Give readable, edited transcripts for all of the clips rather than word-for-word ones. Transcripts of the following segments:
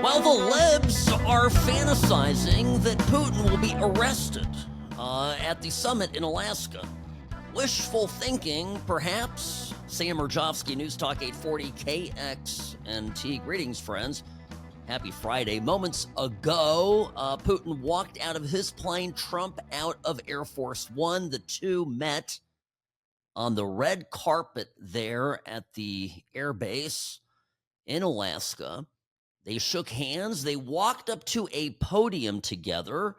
Well, the libs are fantasizing that Putin will be arrested at the summit in Alaska. Wishful thinking, perhaps. Sam Mirejovsky, News Talk 840 KXNT. Greetings, friends. Happy Friday. Moments ago, Putin walked out of his plane, Trump out of Air Force One. The two met on the red carpet there at the air base in Alaska. They shook hands. They walked up to a podium together,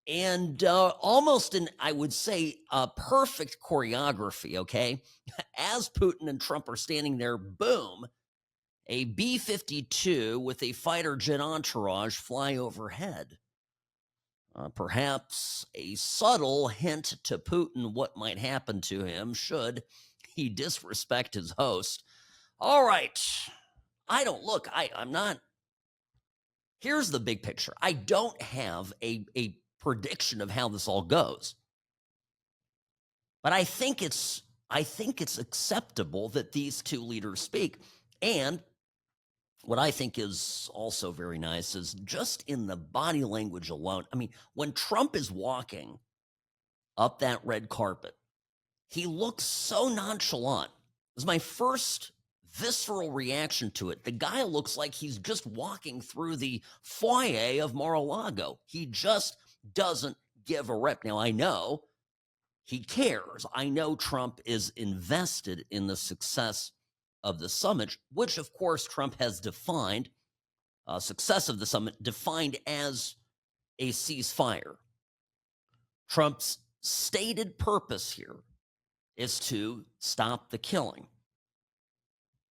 and almost in, I would say, a perfect choreography, okay? As Putin and Trump are standing there, boom, a B-52 with a fighter jet entourage fly overhead. Perhaps a subtle hint to Putin what might happen to him should he disrespect his host. All right. I'm not. Here's the big picture. I don't have a prediction of how this all goes. But I think it's acceptable that these two leaders speak. And what I think is also very nice is just in the body language alone. I mean, when Trump is walking up that red carpet, he looks so nonchalant. It was my first visceral reaction to it. The guy looks like he's just walking through the foyer of Mar-a-Lago. He just doesn't give a rip. Now, I know he cares. I know Trump is invested in the success of the summit, which, of course, Trump has defined, success of the summit defined as a ceasefire. Trump's stated purpose here is to stop the killing.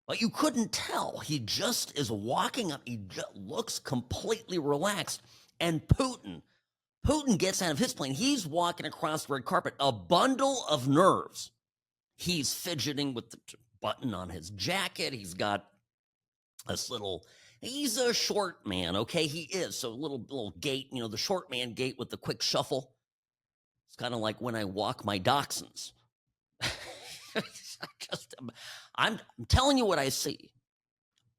But you couldn't tell. He just is walking up. He just looks completely relaxed. And Putin gets out of his plane. He's walking across the red carpet, a bundle of nerves. He's fidgeting with the button on his jacket. He's got this he's a short man, okay? He is. So a little gait, the short man gait with the quick shuffle. It's kind of like when I walk my dachshunds. I'm telling you what I see.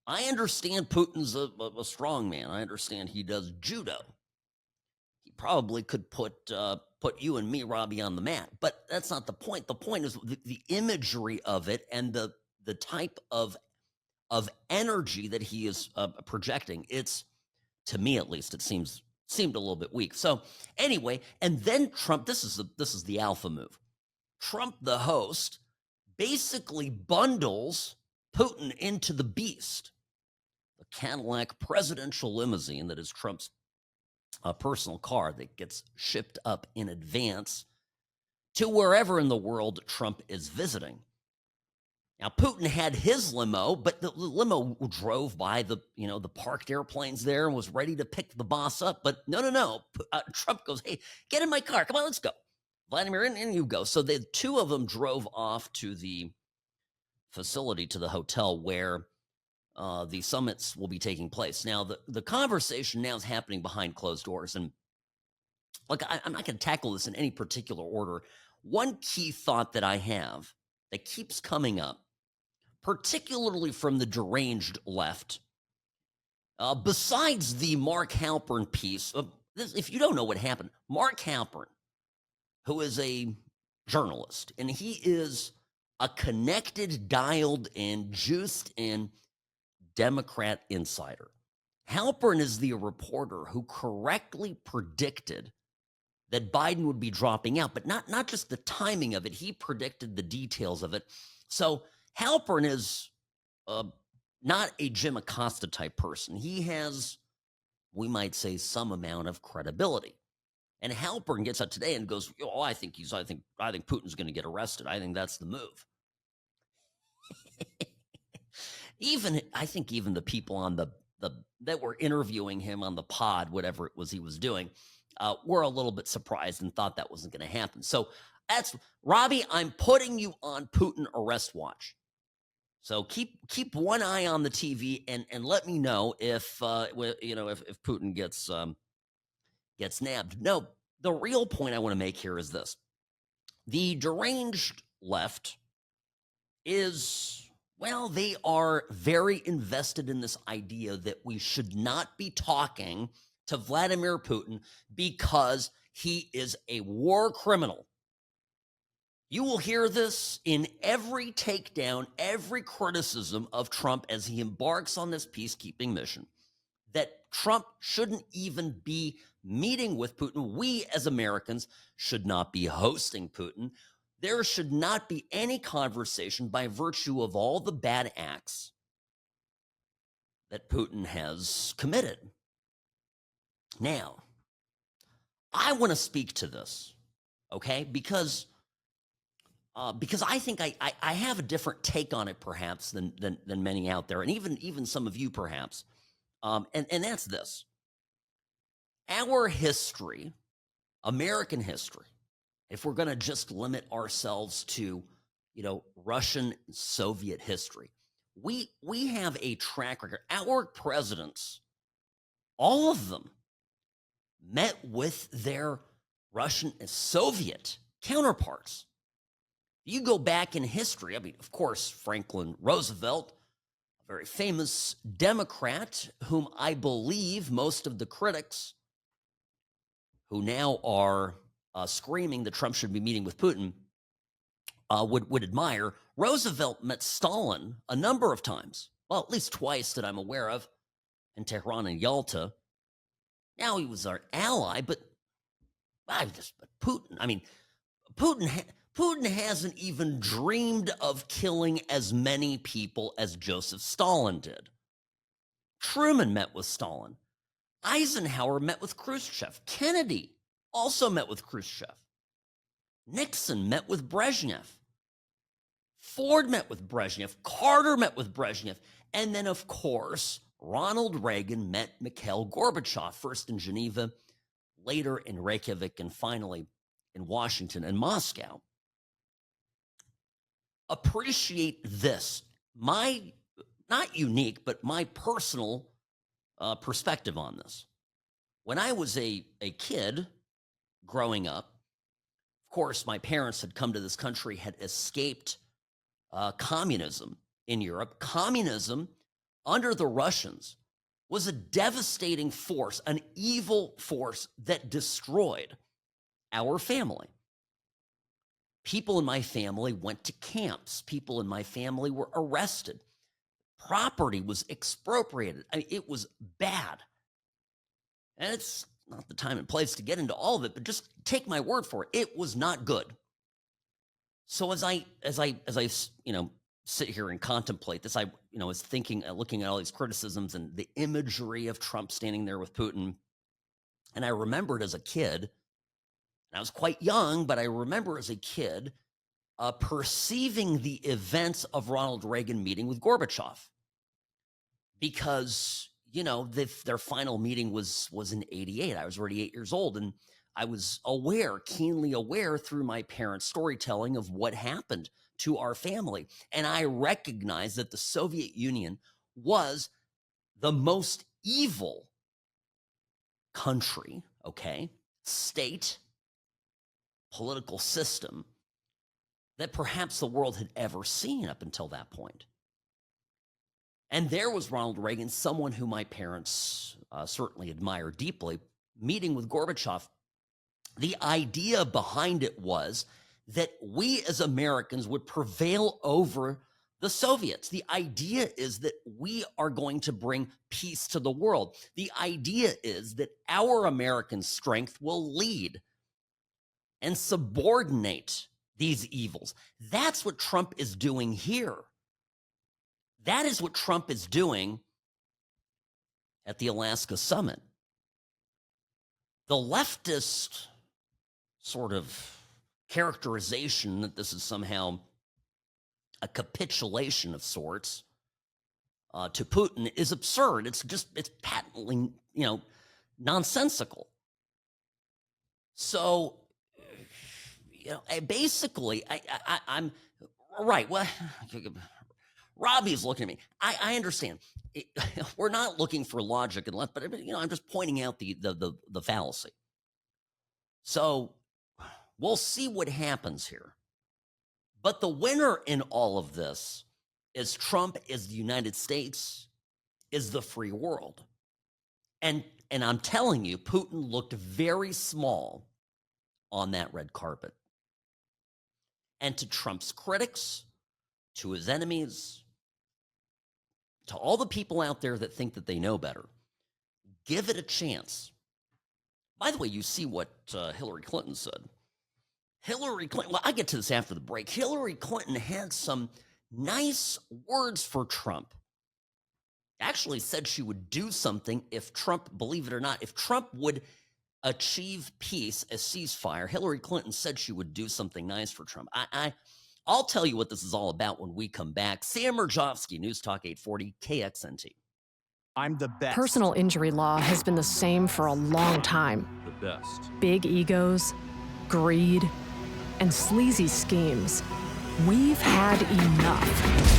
I understand Putin's a strong man. I understand he does judo. He probably could put you and me, Robbie, on the mat. But that's not the point. The point is the imagery of it and the type of energy that he is projecting. It's, to me at least, it seemed a little bit weak. So anyway, and then Trump. This is the alpha move. Trump, the host, basically bundles Putin into the beast, the Cadillac presidential limousine that is Trump's personal car that gets shipped up in advance to wherever in the world Trump is visiting. Now, Putin had his limo, but the limo drove by the parked airplanes there and was ready to pick the boss up. But no. Trump goes, "Hey, get in my car. Come on, let's go. Vladimir, in you go." So the two of them drove off to the facility, to the hotel where the summits will be taking place. Now, the conversation now is happening behind closed doors. And look, I'm not going to tackle this in any particular order. One key thought that I have that keeps coming up, particularly from the deranged left, besides the Mark Halpern piece, if you don't know what happened, Mark Halpern, who is a journalist, and he is a connected, dialed in, juiced in Democrat insider. Halpern is the reporter who correctly predicted that Biden would be dropping out, but not just the timing of it. He predicted the details of it. So Halpern is not a Jim Acosta type person. He has, we might say, some amount of credibility. And Halpern gets up today and goes, "Oh, I think Putin's going to get arrested. I think that's the move." I think even the people on the that were interviewing him on the pod, whatever it was he was doing, were a little bit surprised and thought that wasn't going to happen. So that's, Robbie, I'm putting you on Putin arrest watch. So keep one eye on the TV and let me know if Putin gets nabbed. No, the real point I want to make here is this: the deranged left is Well, they are very invested in this idea that we should not be talking to Vladimir Putin because he is a war criminal. You will hear this in every takedown, every criticism of Trump as he embarks on this peacekeeping mission, that Trump shouldn't even be meeting with Putin. We as Americans should not be hosting Putin. There should not be any conversation by virtue of all the bad acts that Putin has committed. Now, I want to speak to this, okay? Because I think I have a different take on it, perhaps, than many out there, and even some of you, perhaps. And that's this: our history, American history. If we're going to just limit ourselves to, Russian Soviet history, we have a track record. Our presidents, all of them, met with their Russian and Soviet counterparts. You go back in history, I mean, of course, Franklin Roosevelt, a very famous Democrat, whom I believe most of the critics who now are screaming that Trump should be meeting with Putin would admire. Roosevelt met Stalin a number of times, well, at least twice that I'm aware of, in Tehran and Yalta. Now he was our ally, but Putin, I mean, Putin hasn't even dreamed of killing as many people as Joseph Stalin did. Truman met with Stalin. Eisenhower met with Khrushchev. Kennedy also met with Khrushchev. Nixon met with Brezhnev. Ford met with Brezhnev. Carter met with Brezhnev. And then, of course, Ronald Reagan met Mikhail Gorbachev, first in Geneva, later in Reykjavik, and finally in Washington and Moscow. Appreciate this. My, not unique, but my personal perspective on this. When I was a kid growing up, of course, my parents had come to this country, had escaped communism in Europe. Communism under the Russians was a devastating force, an evil force that destroyed our family. People in my family went to camps. People in my family were arrested. Property was expropriated. I mean, it was bad. And it's not the time and place to get into all of it, but just take my word for it. It was not good. So as I sit here and contemplate this, I was thinking, looking at all these criticisms and the imagery of Trump standing there with Putin. And I remembered as a kid, and I was quite young, but I remember as a kid perceiving the events of Ronald Reagan meeting with Gorbachev, because their final meeting was in '88. I was already 8 years old, and I was keenly aware through my parents' storytelling of what happened to our family. And I recognized that the Soviet Union was the most evil country, state, political system that perhaps the world had ever seen up until that point. And there was Ronald Reagan, someone who my parents certainly admire deeply, meeting with Gorbachev. The idea behind it was that we as Americans would prevail over the Soviets. The idea is that we are going to bring peace to the world. The idea is that our American strength will lead and subordinate these evils. That's what Trump is doing here. That is what Trump is doing at the Alaska summit. The leftist sort of characterization that this is somehow a capitulation of sorts to Putin is absurd. It's patently, nonsensical. So, basically, I'm right. Well, Robbie's looking at me. I understand. We're not looking for logic and left, but I'm just pointing out the fallacy. So we'll see what happens here. But the winner in all of this is Trump, is the United States, is the free world. And I'm telling you, Putin looked very small on that red carpet. And to Trump's critics, to his enemies, to all the people out there that think that they know better, give it a chance. By the way, you see what Hillary Clinton said. Hillary Clinton, well, I get to this after the break. Hillary Clinton had some nice words for Trump. Actually said she would do something if Trump, believe it or not, if Trump would achieve peace, a ceasefire. Hillary Clinton said she would do something nice for Trump. I'll tell you what this is all about when we come back. Sam Mirejovsky, News Talk 840 KXNT. I'm the best. Personal injury law has been the same for a long time. The best. Big egos, greed, and sleazy schemes. We've had enough.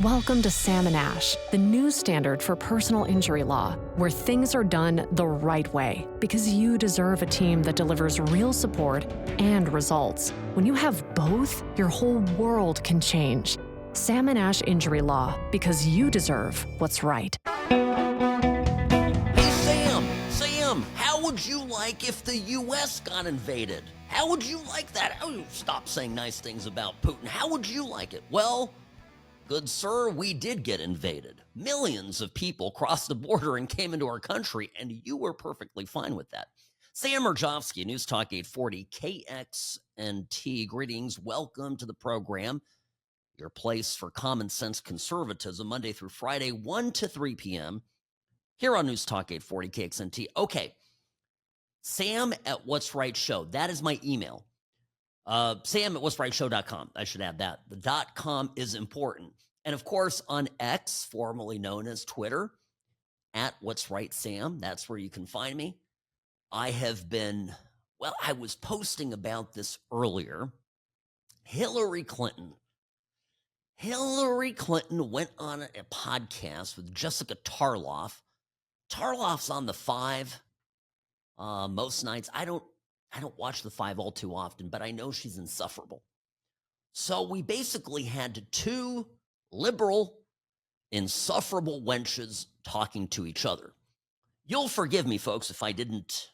Welcome to Sam and Ash, the new standard for personal injury law, where things are done the right way, because you deserve a team that delivers real support and results. When you have both, your whole world can change. Sam and Ash Injury Law, because you deserve what's right. Hey, Sam, how would you like if the U.S. got invaded? How would you like that? Oh, stop saying nice things about Putin. How would you like it? Well, good sir, we did get invaded. Millions of people crossed the border and came into our country, and you were perfectly fine with that. Sam Mirejovsky, News Talk 840 KXNT. Greetings. Welcome to the program. Your place for common sense conservatism, Monday through Friday, 1 to 3 p.m. here on News Talk 840 KXNT. Okay, Sam at What's Right Show. That is my email. Sam at what'srightshow.com. I should add that. The .com is important. And of course, on X, formerly known as Twitter, at What's Right Sam. That's where you can find me. I have been, well, I was posting about this earlier. Hillary Clinton went on a podcast with Jessica Tarloff. Tarloff's on the 5 most nights. I don't watch the 5 all too often, but I know she's insufferable. So we basically had two liberal, insufferable wenches talking to each other. You'll forgive me, folks, if I didn't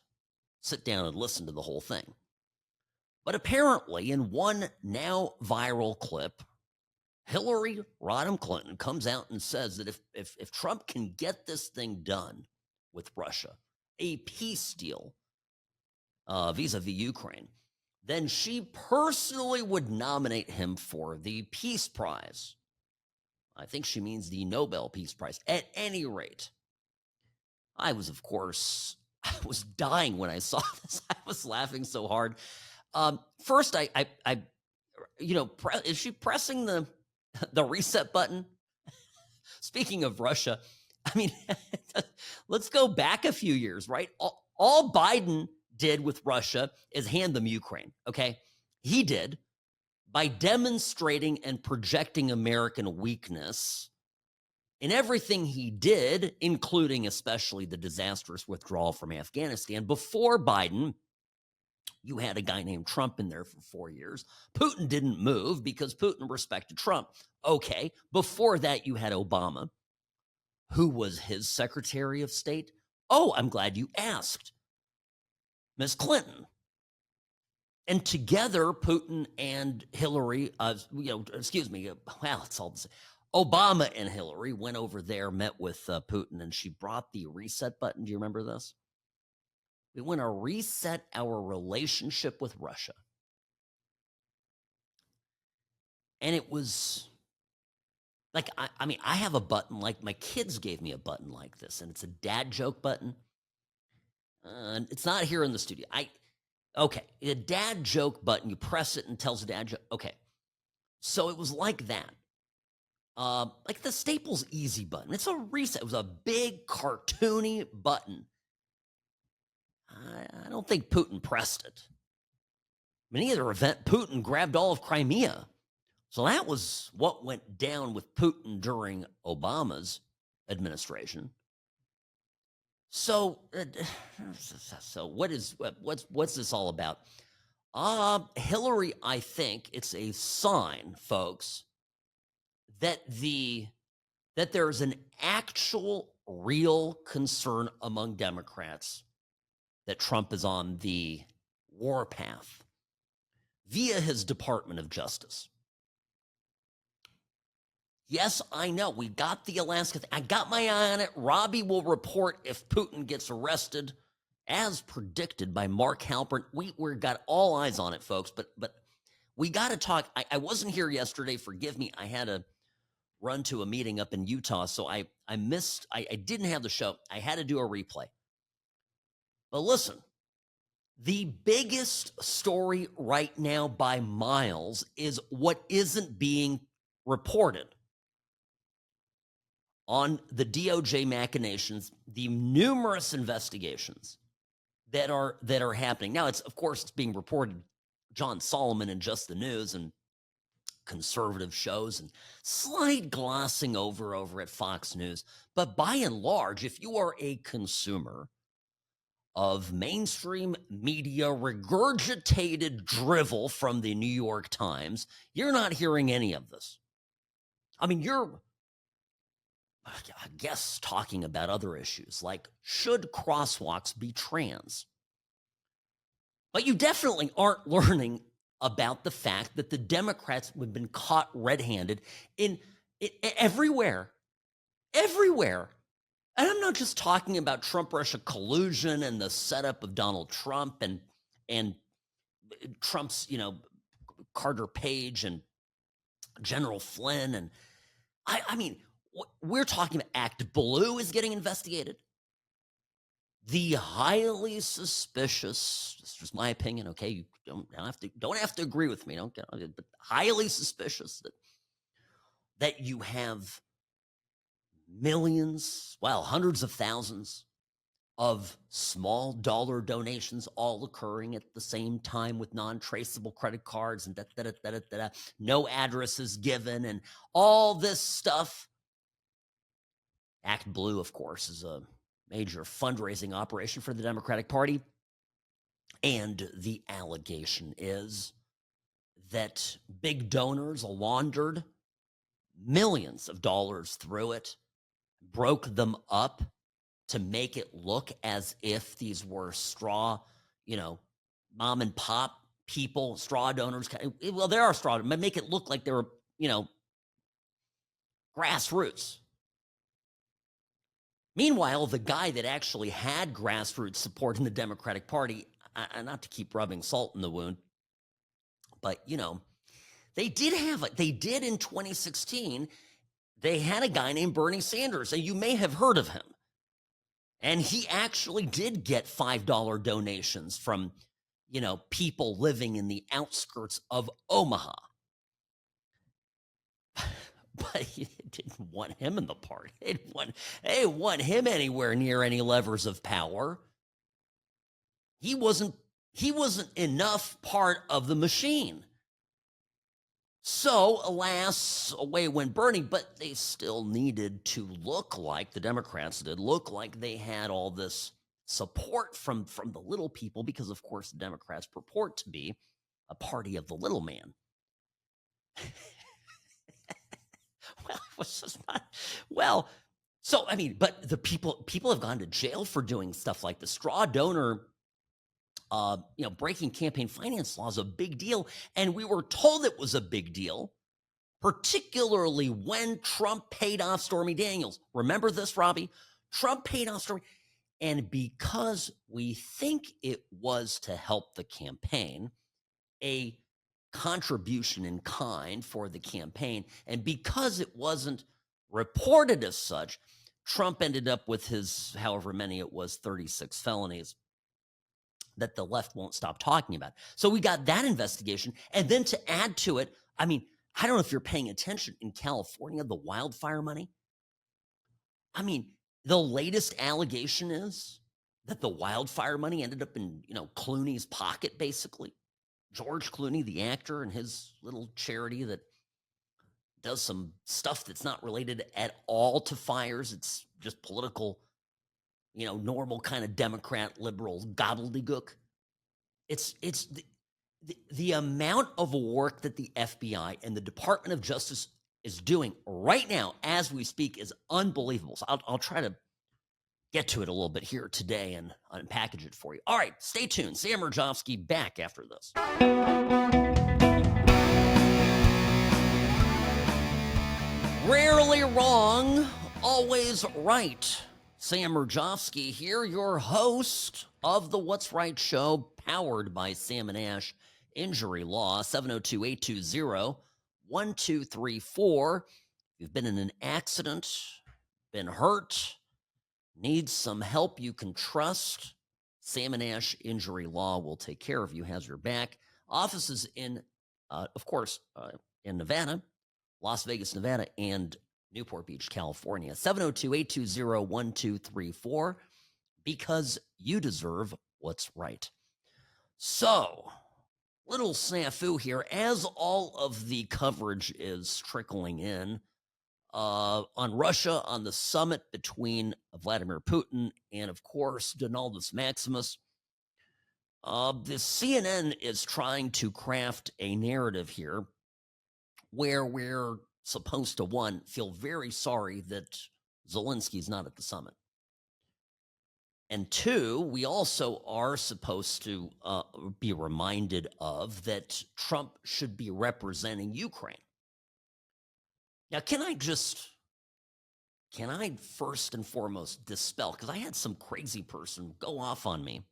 sit down and listen to the whole thing. But apparently, in one now viral clip, Hillary Rodham Clinton comes out and says that if Trump can get this thing done with Russia, a peace deal vis-a-vis Ukraine, then she personally would nominate him for the Peace Prize. I think she means the Nobel Peace Prize. At any rate, I was dying when I saw this. I was laughing so hard. First, is she pressing the reset button? Speaking of Russia, I mean, let's go back a few years, right? All Biden did with Russia is hand them Ukraine, okay? He did by demonstrating and projecting American weakness in everything he did, including especially the disastrous withdrawal from Afghanistan. Before Biden, you had a guy named Trump in there for 4 years. Putin didn't move because Putin respected Trump. Okay, before that, you had Obama. Who was his Secretary of State? Oh, I'm glad you asked. Miss Clinton. And together, Putin and Hillary, it's all the same. Obama and Hillary went over there, met with Putin, and she brought the reset button. Do you remember this? We want to reset our relationship with Russia. And it was like, I have a button, like my kids gave me a button like this, and it's a dad joke button. It's not here in the studio. A dad joke button, you press it and it tells a dad joke. Okay. So it was like that. Like the Staples Easy button. It's a reset. It was a big cartoony button. I don't think Putin pressed it. In either event, Putin grabbed all of Crimea. So that was what went down with Putin during Obama's administration. So what's this all about? Hillary, I think it's a sign, folks, that there's an actual real concern among Democrats that Trump is on the war path via his Department of Justice. Yes, I know. We got the Alaska thing. I got my eye on it. Robbie will report if Putin gets arrested, as predicted by Mark Halpern. We've got all eyes on it, folks. But we got to talk. I wasn't here yesterday. Forgive me. I had to run to a meeting up in Utah, so I missed. I didn't have the show. I had to do a replay. But listen, the biggest story right now by miles is what isn't being reported on the DOJ machinations, the numerous investigations that are happening. Now, of course, it's being reported, John Solomon and Just the News and conservative shows and slight glossing over at Fox News. But by and large, if you are a consumer of mainstream media regurgitated drivel from the New York Times, you're not hearing any of this. I mean, you're, I guess, talking about other issues like should crosswalks be trans? But you definitely aren't learning about the fact that the Democrats have been caught red-handed in everywhere. And I'm not just talking about Trump-Russia collusion and the setup of Donald Trump and Trump's, Carter Page and General Flynn. And I mean, we're talking about Act Blue is getting investigated. The highly suspicious, this is just my opinion, okay? You don't have to agree with me, but highly suspicious that you have millions, hundreds of thousands of small dollar donations all occurring at the same time with non-traceable credit cards and no addresses given and all this stuff. Act Blue, of course, is a major fundraising operation for the Democratic Party. And the allegation is that big donors laundered millions of dollars through it, broke them up to make it look as if these were straw, mom and pop people, straw donors. Well, there are straw, but make it look like they were, grassroots. Meanwhile, the guy that actually had grassroots support in the Democratic Party, not to keep rubbing salt in the wound, but, they did in 2016, they had a guy named Bernie Sanders, and you may have heard of him. And he actually did get $5 donations from, people living in the outskirts of Omaha. But he didn't want him in the party. They didn't want him anywhere near any levers of power. He wasn't enough part of the machine. So, alas, away went Bernie, but they still needed to look like, the Democrats did, look like they had all this support from the little people, because, of course, the Democrats purport to be a party of the little man. Well, it was just not, so, I mean, but the people have gone to jail for doing stuff like the straw donor, breaking campaign finance law is a big deal. And we were told it was a big deal, particularly when Trump paid off Stormy Daniels. Remember this, Robbie? Trump paid off Stormy. And because we think it was to help the campaign, a contribution in kind for the campaign, and because it wasn't reported as such, Trump ended up with his, however many it was, 36 felonies that the left won't stop talking about. So we got that investigation. And then to add to it, I mean, I don't know if you're paying attention in California, the wildfire money. I mean, the latest allegation is that the wildfire money ended up in, Clooney's pocket, basically. George Clooney, the actor, and his little charity that does some stuff that's not related at all to fires. It's just political, normal kind of Democrat liberal gobbledygook. It's the amount of work that the FBI and the Department of Justice is doing right now as we speak is unbelievable. So I'll try to get to it a little bit here today and unpackage it for you. All right, stay tuned. Sam Mirejovsky back after this. Rarely wrong, always right. Sam Mirejovsky here, your host of the What's Right show, powered by Sam & Ash Injury Law, 702-820-1234. If you've been in an accident, been hurt, need some help you can trust, Sam & Ash Injury Law will take care of you, has your back. Offices in, of course, in Nevada, Las Vegas, Nevada, and Newport Beach, California. 702-820-1234, because you deserve what's right. So, little snafu here, as all of the coverage is trickling in on Russia, on the summit between Vladimir Putin and, of course, Donaldus Maximus. The CNN is trying to craft a narrative here where we're supposed to, one, feel very sorry that Zelensky's not at the summit. And two, we also are supposed to be reminded of that Trump should be representing Ukraine. Now, can I first and foremost dispel, because I had some crazy person go off on me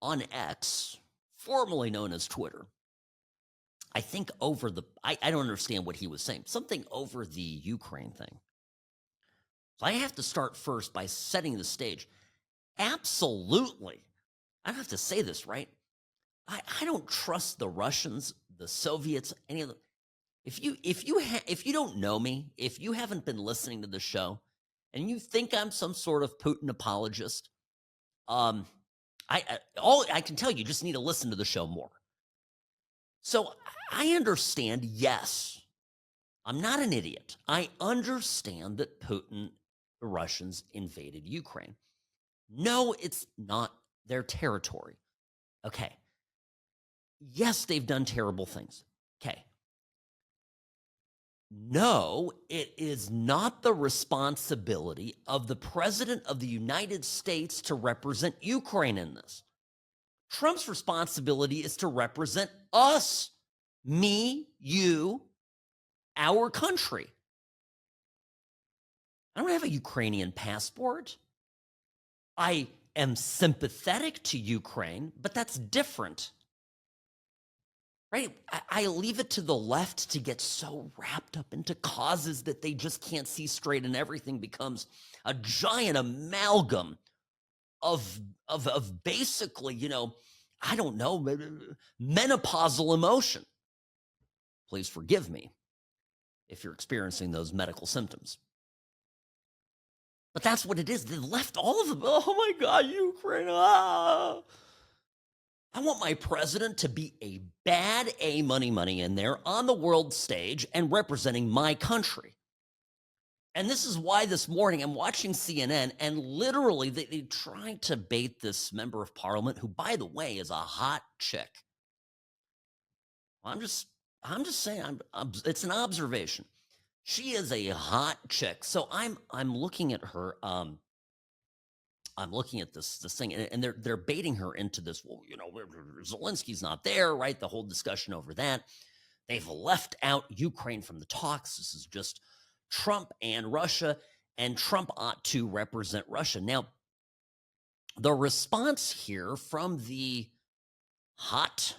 on X, formerly known as Twitter. I think over I don't understand what he was saying, something over the Ukraine thing. So I have to start first by setting the stage. Absolutely. I don't have to say this, right? I don't trust the Russians, the Soviets, any of them. If you don't know me, if you haven't been listening to the show, and you think I'm some sort of Putin apologist, I can tell you just need to listen to the show more. So I understand, yes, I'm not an idiot. I understand that Putin, the Russians, invaded Ukraine. No, it's not their territory. Okay. Yes, they've done terrible things. Okay. No, it is not the responsibility of the President of the United States to represent Ukraine in this. Trump's responsibility is to represent us, me, you, our country. I don't have a Ukrainian passport. I am sympathetic to Ukraine, but that's different. Right? I leave it to the left to get so wrapped up into causes that they just can't see straight, and everything becomes a giant amalgam of basically, I don't know, menopausal emotion. Please forgive me if you're experiencing those medical symptoms. But that's what it is. They left all of them. Oh my God, Ukraine. Ah. I want my president to be a bad money in there on the world stage and representing my country. And this is why this morning I'm watching CNN, and literally they tried to bait this member of parliament, who, by the way, is a hot chick. I'm just saying, it's an observation. She is a hot chick. So I'm looking at her. I'm looking at this thing, and they're baiting her into this. Well, Zelensky's not there, right? The whole discussion over that. They've left out Ukraine from the talks. This is just Trump and Russia, and Trump ought to represent Russia. Now, the response here from the hot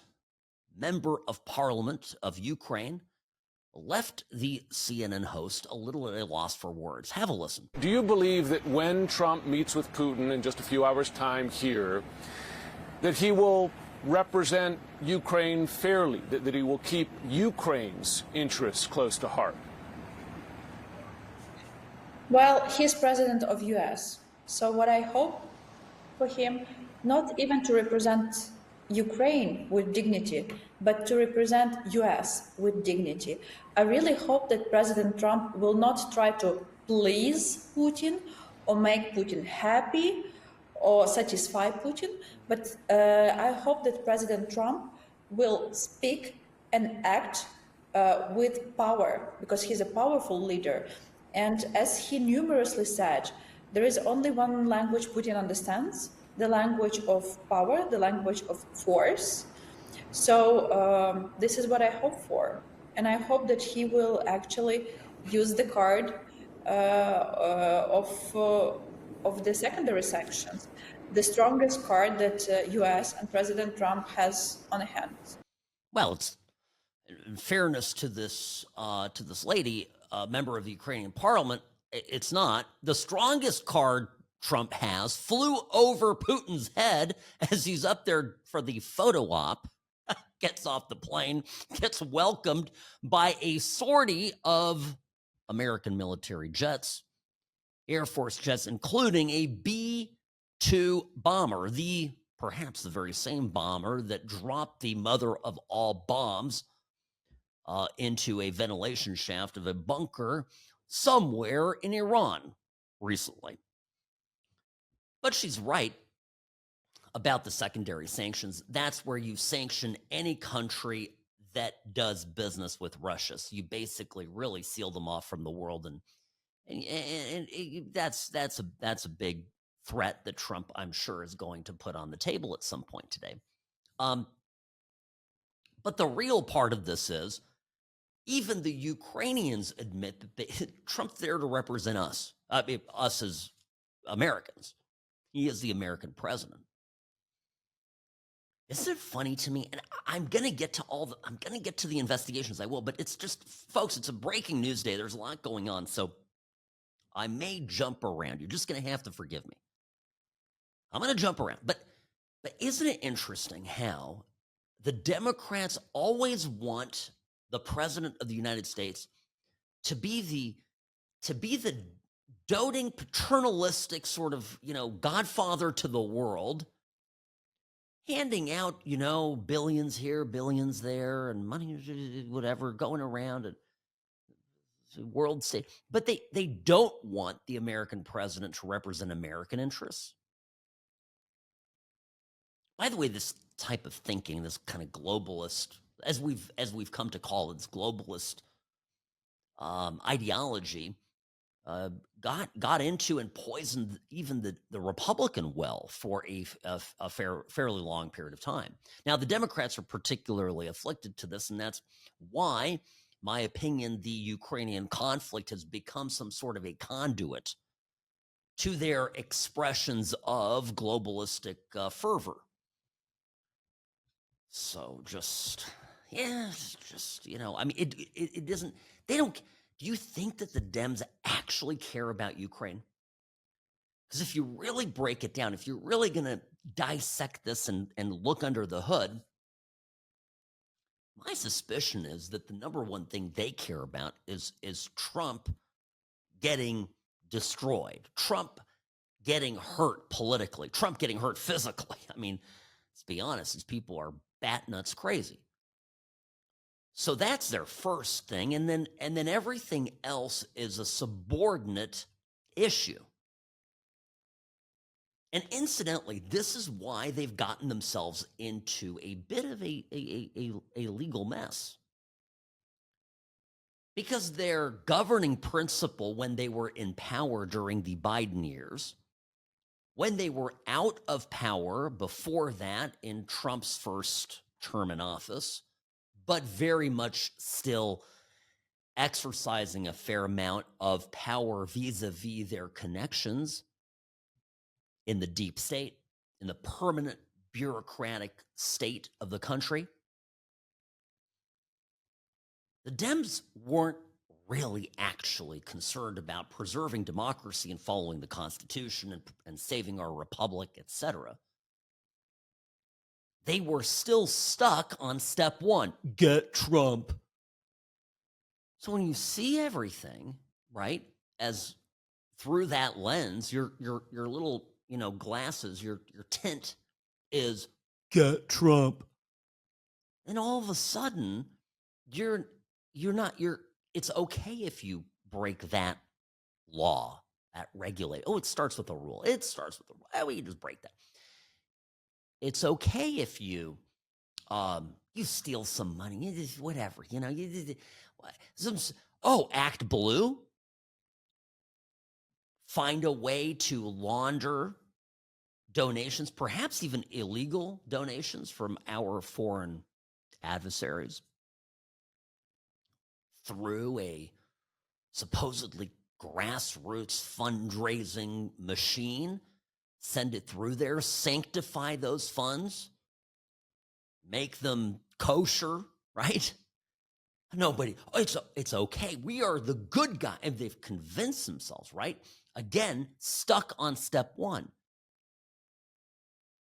member of parliament of Ukraine left the CNN host a little at a loss for words. Have a listen. Do you believe that when Trump meets with Putin in just a few hours' time here, that he will represent Ukraine fairly, that he will keep Ukraine's interests close to heart? Well, he's president of US. So what I hope for him, not even to represent Ukraine with dignity, but to represent US with dignity. I really hope that President Trump will not try to please Putin or make Putin happy or satisfy Putin, but I hope that President Trump will speak and act with power, because he's a powerful leader. And as he numerously said, there is only one language Putin understands, the language of power, the language of force. So this is what I hope for. And I hope that he will actually use the card of the secondary sanctions, the strongest card that US and President Trump has on hand. Well, it's in fairness to this lady, member of the Ukrainian parliament, it's not. The strongest card Trump has flew over Putin's head as he's up there for the photo op, gets off the plane, gets welcomed by a sortie of American military jets, Air Force jets, including a B-2 bomber, perhaps the very same bomber that dropped the mother of all bombs into a ventilation shaft of a bunker somewhere in Iran recently. But she's right about the secondary sanctions. That's where you sanction any country that does business with Russia. So you basically really seal them off from the world, and that's a big threat that Trump, I'm sure, is going to put on the table at some point today. But the real part of this is, even the Ukrainians admit that Trump's there to represent us, us as Americans. He is the American president. Isn't it funny to me? And I'm going to get to the investigations, I will, but it's just, folks, it's a breaking news day. There's a lot going on, so I may jump around. You're just going to have to forgive me. I'm going to jump around. But isn't it interesting how the Democrats always want the president of the United States to be the doting, paternalistic sort of, godfather to the world, handing out, billions here, billions there, and money, whatever, going around at world stage. But they don't want the American president to represent American interests. By the way, this type of thinking, this kind of globalist, as we've come to call it, this globalist ideology, got into and poisoned even the Republican well for a fairly long period of time. Now, the Democrats are particularly afflicted to this, and that's why, my opinion, the Ukrainian conflict has become some sort of a conduit to their expressions of globalistic fervor. So it doesn't, they don't, do you think that the Dems actually care about Ukraine? Because if you really break it down, if you're really going to dissect this and look under the hood, my suspicion is that the number one thing they care about is Trump getting destroyed, Trump getting hurt politically, Trump getting hurt physically. I mean, let's be honest, these people are bat nuts crazy. So that's their first thing, and then everything else is a subordinate issue. And incidentally, this is why they've gotten themselves into a bit of a legal mess. Because their governing principle when they were in power during the Biden years, when they were out of power before that in Trump's first term in office, but very much still exercising a fair amount of power vis-a-vis their connections in the deep state, in the permanent bureaucratic state of the country, the Dems weren't really actually concerned about preserving democracy and following the Constitution and saving our republic, etc. They were still stuck on step one, get Trump. So when you see everything, right, as through that lens, your little, glasses, your tint is get Trump. And all of a sudden, it's okay if you break that law, that regulate. Oh, it starts with a rule. It starts with a rule. We can just break that. It's okay if you You steal some money, whatever, act blue. Find a way to launder donations, perhaps even illegal donations from our foreign adversaries through a supposedly grassroots fundraising machine. Send it through there, sanctify those funds, make them kosher, right? Nobody, it's okay. We are the good guy. And they've convinced themselves, right? Again, stuck on step one.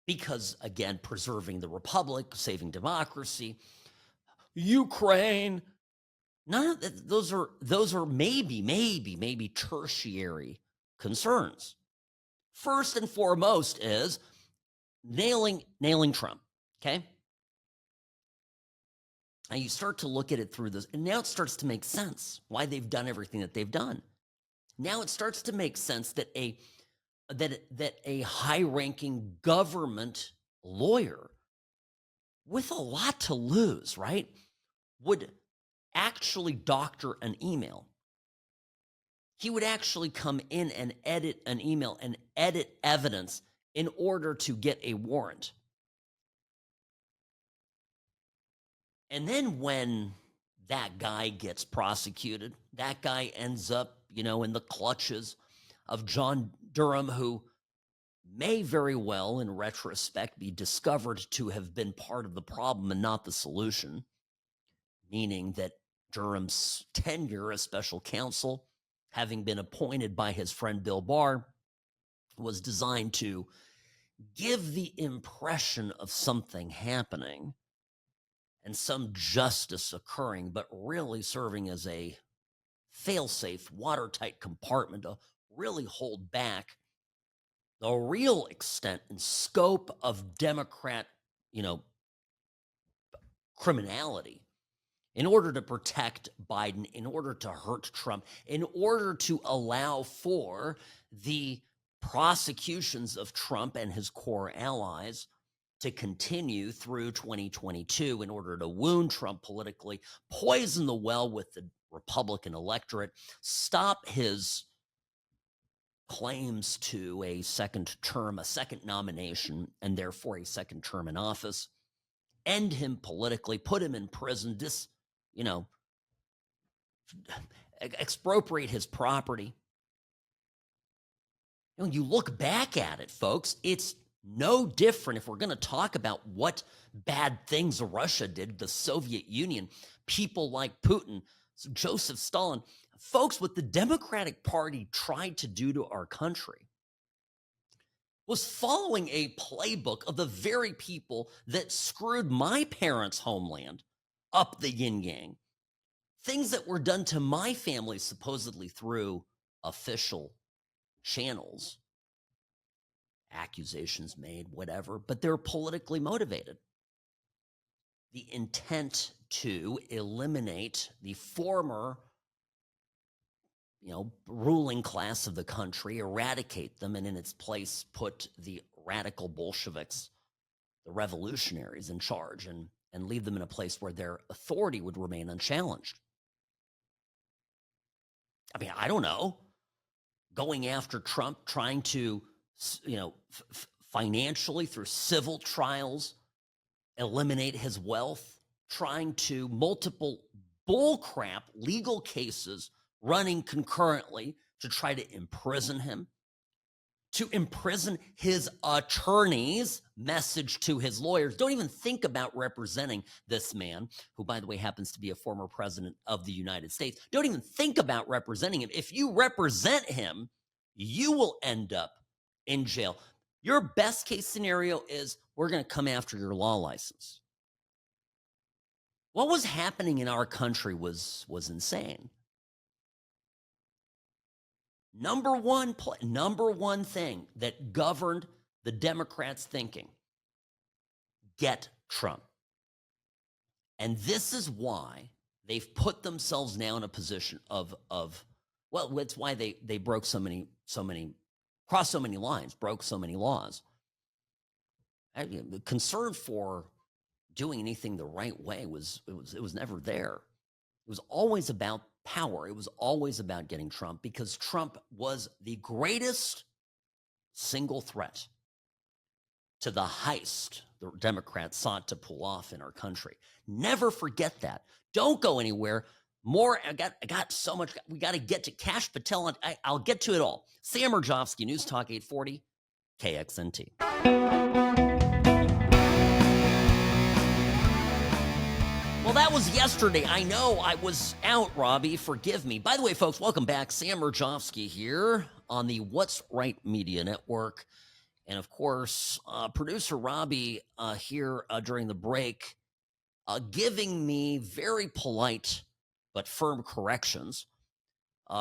Because, again, preserving the republic, saving democracy, Ukraine, none of that, those are maybe tertiary concerns. First and foremost is nailing Trump, okay? And you start to look at it through this, and now it starts to make sense why they've done everything that they've done. Now it starts to make sense that a high-ranking government lawyer with a lot to lose, right, would actually doctor an email. He would actually come in and edit an email and edit evidence in order to get a warrant. And then when that guy gets prosecuted, that guy ends up, in the clutches of John Durham, who may very well, in retrospect, be discovered to have been part of the problem and not the solution, meaning that Durham's tenure as special counsel, having been appointed by his friend Bill Barr, was designed to give the impression of something happening and some justice occurring, but really serving as a fail-safe, watertight compartment to really hold back the real extent and scope of Democrat, criminality in order to protect Biden, in order to hurt Trump, in order to allow for the prosecutions of Trump and his core allies to continue through 2022 in order to wound Trump politically, poison the well with the Republican electorate, stop his claims to a second term, a second nomination, and therefore a second term in office, end him politically, put him in prison, expropriate his property. You look back at it, folks, it's no different if we're going to talk about what bad things Russia did, the Soviet Union, people like Putin, Joseph Stalin, folks, what the Democratic Party tried to do to our country was following a playbook of the very people that screwed my parents' homeland up the yin yang. Things that were done to my family supposedly through official channels, accusations made, whatever, but they're politically motivated. The intent to eliminate the former, ruling class of the country, eradicate them, and in its place put the radical Bolsheviks, the revolutionaries, in charge and leave them in a place where their authority would remain unchallenged. I mean, I don't know. Going after Trump, trying to, financially through civil trials, eliminate his wealth, trying to multiple bullcrap legal cases running concurrently to try to imprison him, to imprison his attorneys, message to his lawyers. Don't even think about representing this man, who, by the way, happens to be a former president of the United States. Don't even think about representing him. If you represent him, you will end up in jail. Your best case scenario is we're going to come after your law license. What was happening in our country was insane. Number one thing that governed the Democrats' thinking: get Trump. And this is why they've put themselves now in a position of it's why they broke crossed so many lines, broke so many laws. The concern for doing anything the right way was never there. It was always about power. It was always about getting Trump, because Trump was the greatest single threat to the heist the Democrats sought to pull off in our country. Never forget that. Don't go anywhere. More, I got so much. We got to get to Kash Patel. I'll get to it all. Sam Mirejovsky, News Talk 840, KXNT. Well, that was yesterday. I know I was out, Robbie. Forgive me. By the way, folks, welcome back. Sam Mirejovsky here on the What's Right Media Network. And, of course, producer Robbie here during the break giving me very polite but firm corrections.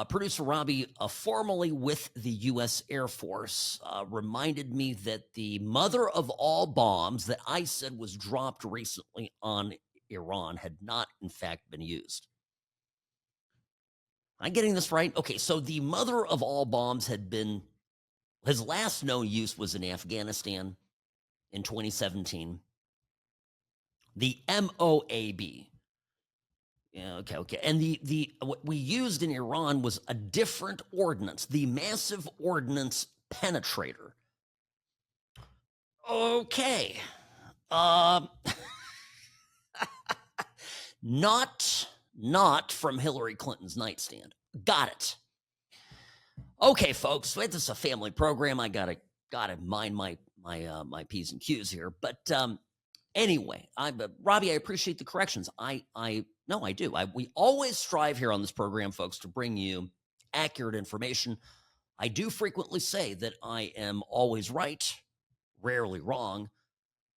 Producer Robbie, formerly with the U.S. Air Force, reminded me that the mother of all bombs that I said was dropped recently on Iran had not, in fact, been used. Am I getting this right? Okay, so the mother of all bombs had been, his last known use was in Afghanistan in 2017. The MOAB. Yeah, okay. And the what we used in Iran was a different ordnance, the Massive Ordnance Penetrator. Okay. Not from Hillary Clinton's nightstand. Got it. Okay, folks, this is a family program. I gotta mind my P's and Q's here. But anyway, Robbie, I appreciate the corrections. I do. We always strive here on this program, folks, to bring you accurate information. I do frequently say that I am always right, rarely wrong.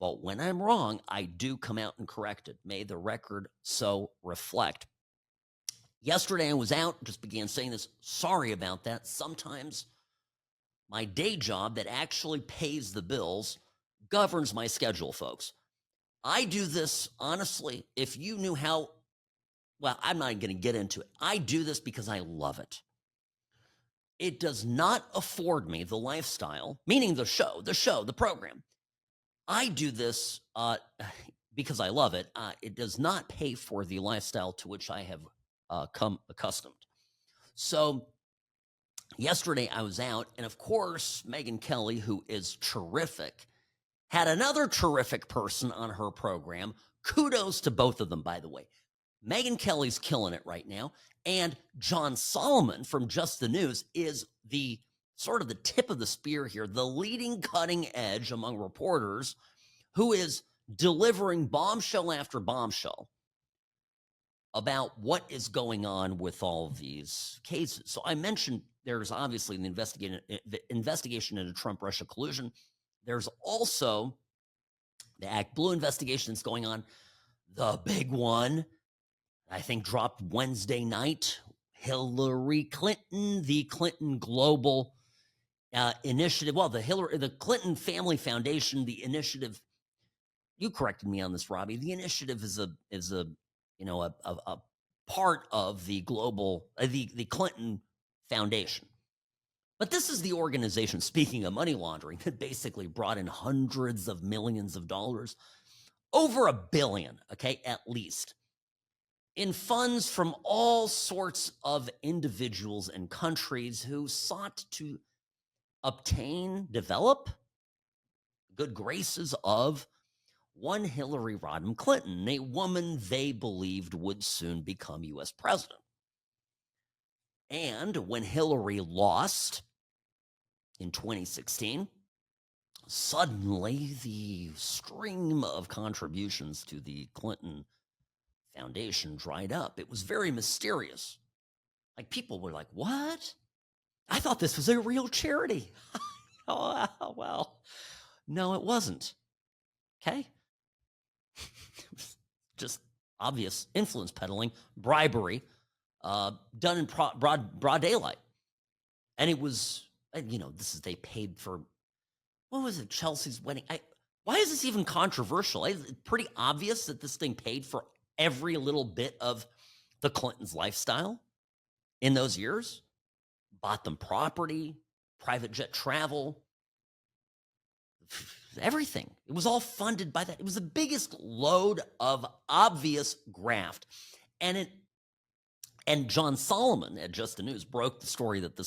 But when I'm wrong, I do come out and correct it. May the record so reflect. Yesterday I was out, just began saying this. Sorry about that. Sometimes my day job that actually pays the bills governs my schedule, folks. I do this, honestly, if you knew how, well, I'm not going to get into it. I do this because I love it. It does not afford me the lifestyle, meaning the program. I do this because I love it. It does not pay for the lifestyle to which I have come accustomed. So yesterday I was out, and of course, Megyn Kelly, who is terrific, had another terrific person on her program. Kudos to both of them, by the way. Megyn Kelly's killing it right now. And John Solomon from Just the News is the sort of the tip of the spear here, the leading cutting edge among reporters who is delivering bombshell after bombshell about what is going on with all of these cases. So I mentioned there's obviously an investigation into Trump-Russia collusion. There's also the Act Blue investigation that's going on. The big one, I think, dropped Wednesday night. Hillary Clinton, the Clinton Global Initiative. Well, the Clinton Family Foundation, the initiative. You corrected me on this, Robbie. The initiative is a part of the global the Clinton Foundation. But this is the organization, speaking of money laundering, that basically brought in hundreds of millions of dollars, over $1 billion, okay, at least, in funds from all sorts of individuals and countries who sought to develop good graces of one Hillary Rodham Clinton, a woman they believed would soon become U.S. president. And when Hillary lost in 2016, suddenly the stream of contributions to the Clinton Foundation dried up. It was very mysterious. Like, people were like, what? I thought this was a real charity. Oh, well, no, it wasn't. Okay? It was just obvious influence peddling, bribery, done in broad daylight. And it was, they paid for, what was it, Chelsea's wedding? Why is this even controversial? It's pretty obvious that this thing paid for every little bit of the Clintons' lifestyle in those years. Bought them property, private jet travel. everything. It was all funded by that. It was the biggest load of obvious graft. And John Solomon at Just the News broke the story that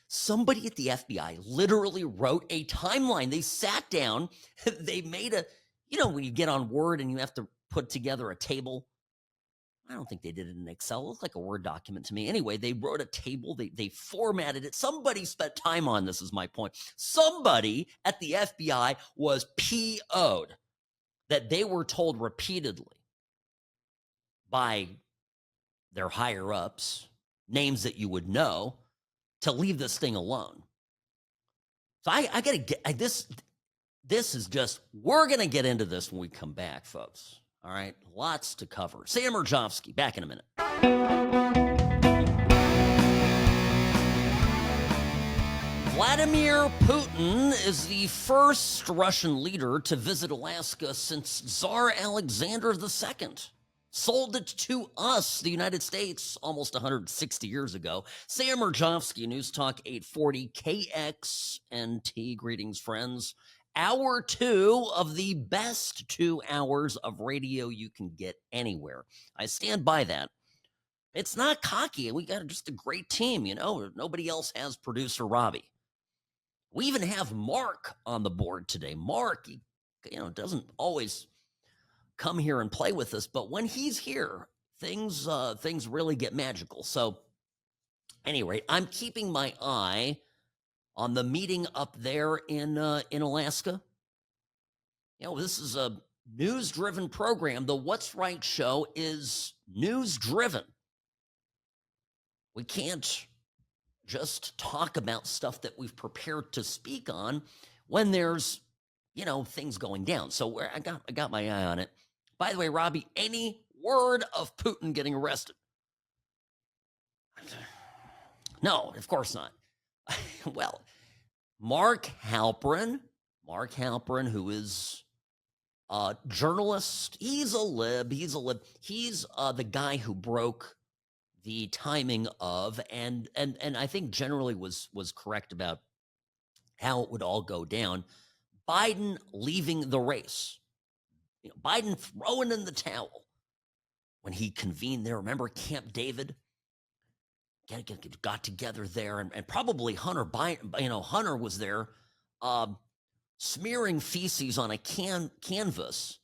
somebody at the FBI literally wrote a timeline. They sat down, they made when you get on Word and you have to put together a table. I don't think they did it in Excel. It looked like a Word document to me. Anyway, they wrote a table. They formatted it. Somebody spent time on this, is my point. Somebody at the FBI was PO'd that they were told repeatedly by their higher-ups, names that you would know, to leave this thing alone. So I got to get this. This is just, we're going to get into this when we come back, folks. All right, lots to cover. Sam Mirejovsky, back in a minute. Vladimir Putin is the first Russian leader to visit Alaska since Tsar Alexander II sold it to us, the United States, almost 160 years ago. Sam Mirejovsky, News Talk 840 KXNT. Greetings, friends. Hour 2 of the best 2 hours of radio you can get anywhere. I stand by that. It's not cocky. We got just a great team, Nobody else has producer Robbie. We even have Mark on the board today. Mark, he, doesn't always come here and play with us, but when he's here, things really get magical. So, anyway, I'm keeping my eye on the meeting up there in Alaska. This is a news-driven program. The What's Right show is news-driven. We can't just talk about stuff that we've prepared to speak on when there's, things going down. So I got my eye on it. By the way, Robbie, any word of Putin getting arrested? No, of course not. Well, Mark Halperin, who is a journalist, he's a lib. He's the guy who broke the timing of, and I think generally was correct about how it would all go down. Biden leaving the race. Biden throwing in the towel when he convened there. Remember Camp David? Got together there, and probably Hunter Biden, Hunter was there smearing feces on a canvas.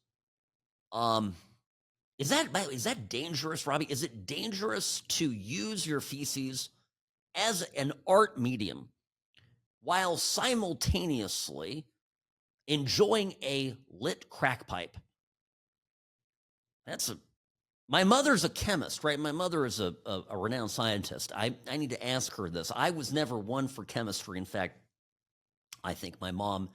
Is that dangerous, Robbie? Is it dangerous to use your feces as an art medium while simultaneously enjoying a lit crack pipe? My mother's a chemist, right? My mother is a renowned scientist. I need to ask her this. I was never one for chemistry. In fact, I think my mom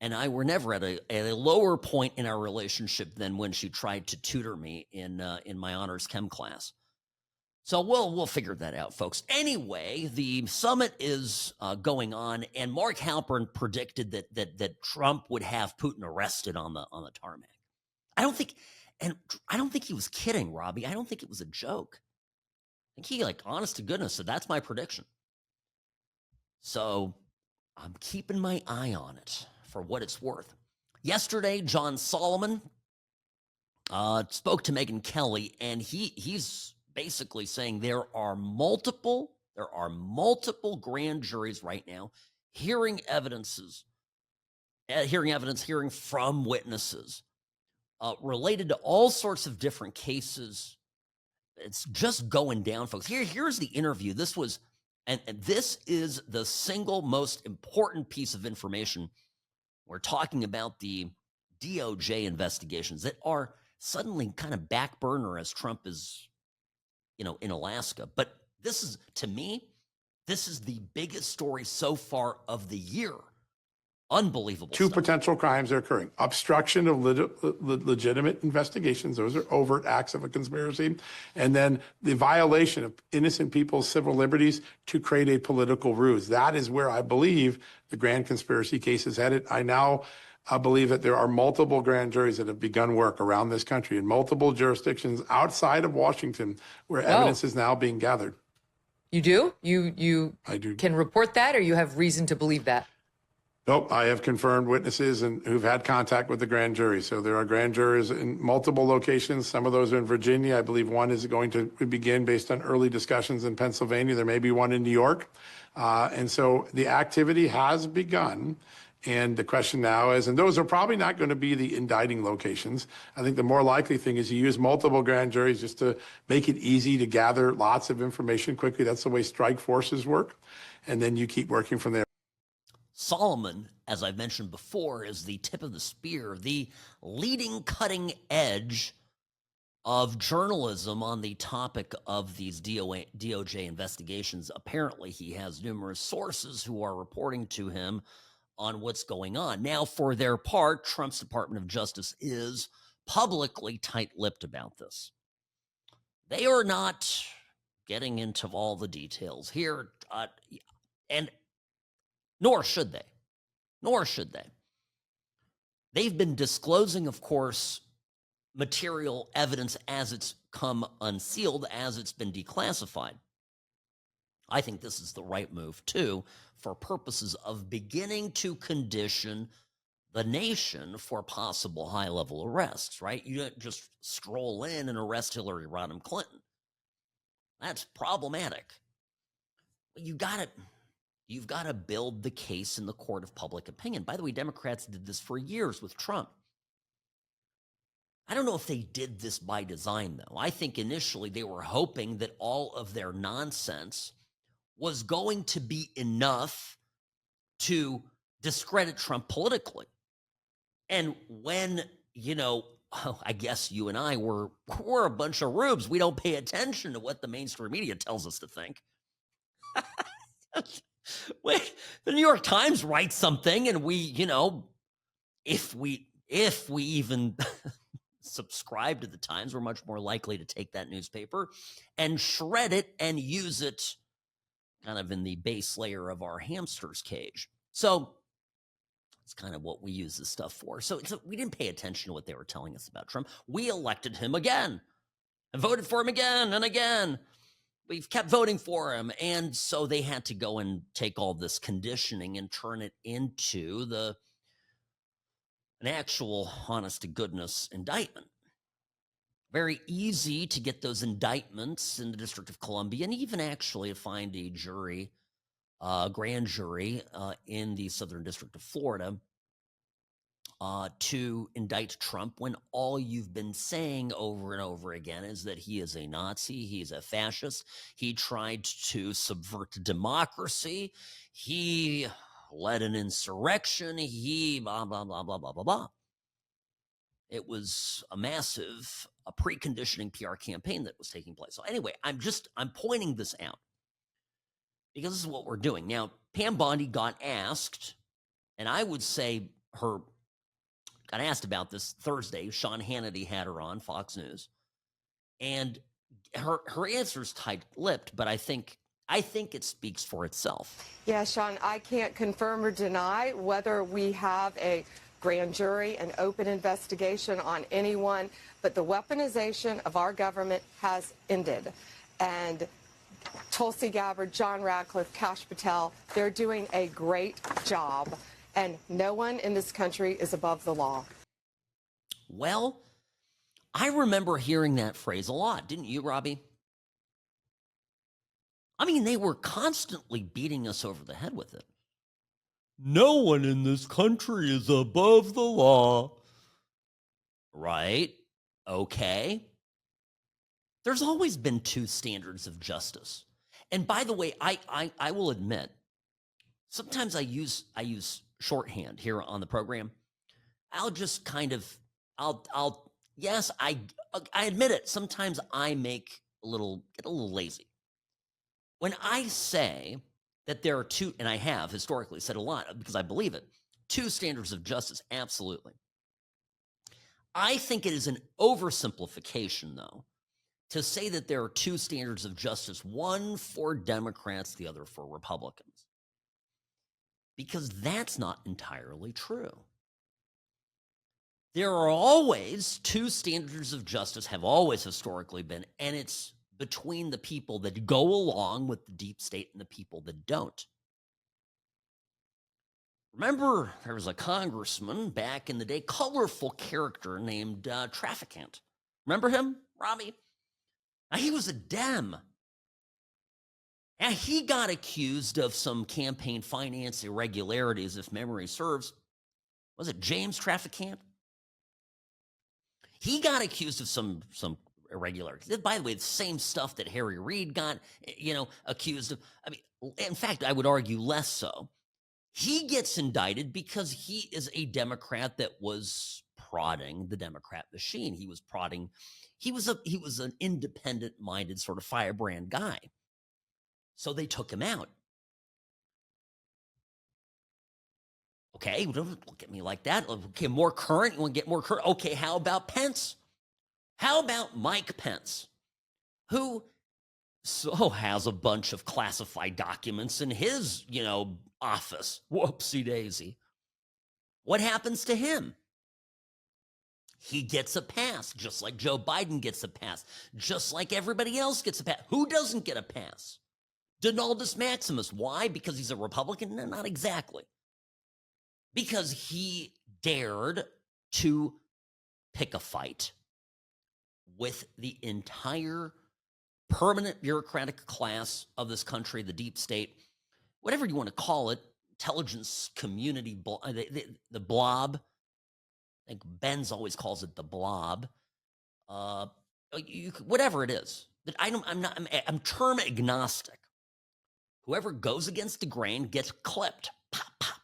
and I were never at a lower point in our relationship than when she tried to tutor me in my honors chem class. So we'll figure that out, folks. Anyway, the summit is going on, and Mark Halperin predicted that Trump would have Putin arrested on the tarmac. I don't think he was kidding, Robbie. I don't think it was a joke. I think he, honest to goodness, said that's my prediction. So I'm keeping my eye on it for what it's worth. Yesterday, John Solomon spoke to Megyn Kelly, and he's basically saying there are multiple grand juries right now hearing evidence, hearing from witnesses related to all sorts of different cases. It's just going down, folks. Here's the interview. This was, and this is the single most important piece of information. We're talking about the DOJ investigations that are suddenly kind of back burner as Trump is, in Alaska. But this is, to me, this is the biggest story so far of the year. Unbelievable. Two stuff. potential crimes are occurring. Obstruction of legitimate investigations. Those are overt acts of a conspiracy. And then the violation of innocent people's civil liberties to create a political ruse. That is where I believe the grand conspiracy case is headed. I now believe that there are multiple grand juries that have begun work around this country in multiple jurisdictions outside of Washington where evidence is now being gathered. You do? You I do. Can report that, or you have reason to believe that? Nope, I have confirmed witnesses and who've had contact with the grand jury. So there are grand jurors in multiple locations. Some of those are in Virginia. I believe one is going to begin based on early discussions in Pennsylvania. There may be one in New York. And so the activity has begun. And the question now is, and those are probably not going to be the indicting locations. I think the more likely thing is you use multiple grand juries just to make it easy to gather lots of information quickly. That's the way strike forces work. And then you keep working from there. Solomon, as I've mentioned before, is the tip of the spear, the leading cutting edge of journalism on the topic of these DOJ investigations. Apparently, he has numerous sources who are reporting to him on what's going on. Now, for their part, Trump's Department of Justice is publicly tight-lipped about this. They are not getting into all the details here, and nor should they. Nor should they. They've been disclosing, of course, material evidence as it's come unsealed, as it's been declassified. I think this is the right move, too, for purposes of beginning to condition the nation for possible high-level arrests, right? You don't just stroll in and arrest Hillary Rodham Clinton. That's problematic. You've got to build the case in the court of public opinion. By the way, Democrats did this for years with Trump. I don't know if they did this by design, though. I think initially they were hoping that all of their nonsense was going to be enough to discredit Trump politically. And when, I guess you and I we're a bunch of rubes. We don't pay attention to what the mainstream media tells us to think. Wait, the New York Times writes something, and we, if we even subscribe to the Times, we're much more likely to take that newspaper and shred it and use it kind of in the base layer of our hamster's cage. So it's kind of what we use this stuff for. So we didn't pay attention to what they were telling us about Trump. We elected him again and voted for him again and again. We've kept voting for him. And so they had to go and take all this conditioning and turn it into an actual, honest to goodness indictment. Very easy to get those indictments in the District of Columbia and even actually to find a jury, grand jury in the Southern District of Florida to indict Trump when all you've been saying over and over again is that he is a Nazi, he's a fascist, he tried to subvert democracy, he led an insurrection, he blah, blah, blah, blah, blah, blah, blah. It was a massive preconditioning PR campaign that was taking place. So anyway, I'm pointing this out because this is what we're doing. Now, Pam Bondi got asked, and I would say got asked about this Thursday. Sean Hannity had her on Fox News, and her answer's tight-lipped, but I think it speaks for itself. Yeah, Sean, I can't confirm or deny whether we have a grand jury, an open investigation on anyone, but the weaponization of our government has ended. And Tulsi Gabbard, John Ratcliffe, Kash Patel, they're doing a great job. And no one in this country is above the law. Well, I remember hearing that phrase a lot. Didn't you, Robbie? I mean, they were constantly beating us over the head with it. No one in this country is above the law. Right? Okay. There's always been two standards of justice. And by the way, I will admit, sometimes I use shorthand here on the program. I'll just kind of, yes, I admit it. Sometimes I get a little lazy. When I say that there are two, and I have historically said a lot because I believe it, two standards of justice, absolutely. I think it is an oversimplification, though, to say that there are two standards of justice, one for Democrats, the other for Republicans. Because that's not entirely true. There are always two standards of justice, have always historically been, and it's between the people that go along with the deep state and the people that don't. Remember, there was a congressman back in the day, colorful character named Trafficant. Remember him, Robbie? Now, he was a Dem. And he got accused of some campaign finance irregularities, if memory serves. Was it James Trafficant? He got accused of some irregularities. By the way, the same stuff that Harry Reid got, accused of. I mean, in fact, I would argue less so. He gets indicted because he is a Democrat that was prodding the Democrat machine. He was prodding. He was an independent-minded sort of firebrand guy. So they took him out. Okay, don't look at me like that. Okay, more current. You want to get more current? Okay, how about Pence? How about Mike Pence, who has a bunch of classified documents in his, office? Whoopsie daisy. What happens to him? He gets a pass, just like Joe Biden gets a pass, just like everybody else gets a pass. Who doesn't get a pass? Donaldus Maximus. Why? Because he's a Republican? No, not exactly. Because he dared to pick a fight with the entire permanent bureaucratic class of this country, the deep state, whatever you want to call it, intelligence community, the blob. I think Benz always calls it the blob. Whatever it is. I'm term agnostic. Whoever goes against the grain gets clipped. Pop, pop.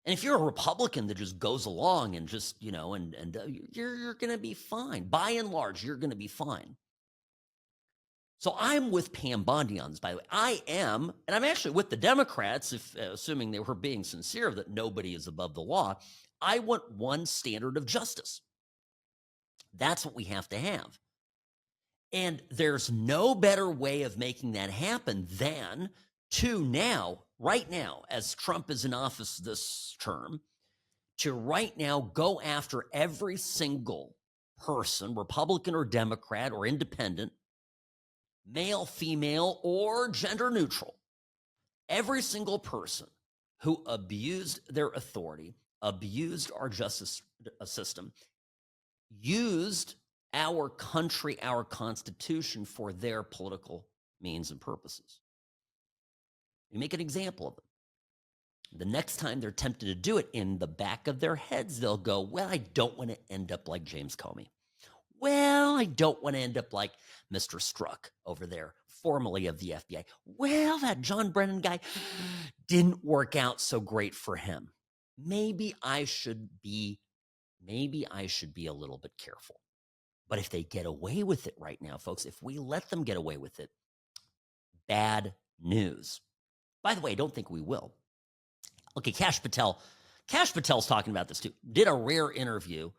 And if you're a Republican that just goes along and just, you're going to be fine. By and large, you're going to be fine. So I'm with Pam Bondi on this, by the way. I am, and I'm actually with the Democrats, assuming they were being sincere that nobody is above the law. I want one standard of justice. That's what we have to have. And there's no better way of making that happen than to right now, as Trump is in office this term, to right now go after every single person, Republican or Democrat or independent, male, female, or gender neutral, every single person who abused their authority, abused our justice system, used our country, our Constitution for their political means and purposes. You make an example of them. The next time they're tempted to do it, in the back of their heads, they'll go, well, I don't want to end up like James Comey. Well, I don't want to end up like Mr. Strzok over there, formerly of the FBI. Well, that John Brennan guy didn't work out so great for him. Maybe I should be a little bit careful. But if they get away with it right now, folks, if we let them get away with it, bad news. By the way, I don't think we will. Okay, Kash Patel's talking about this too. Did a rare interview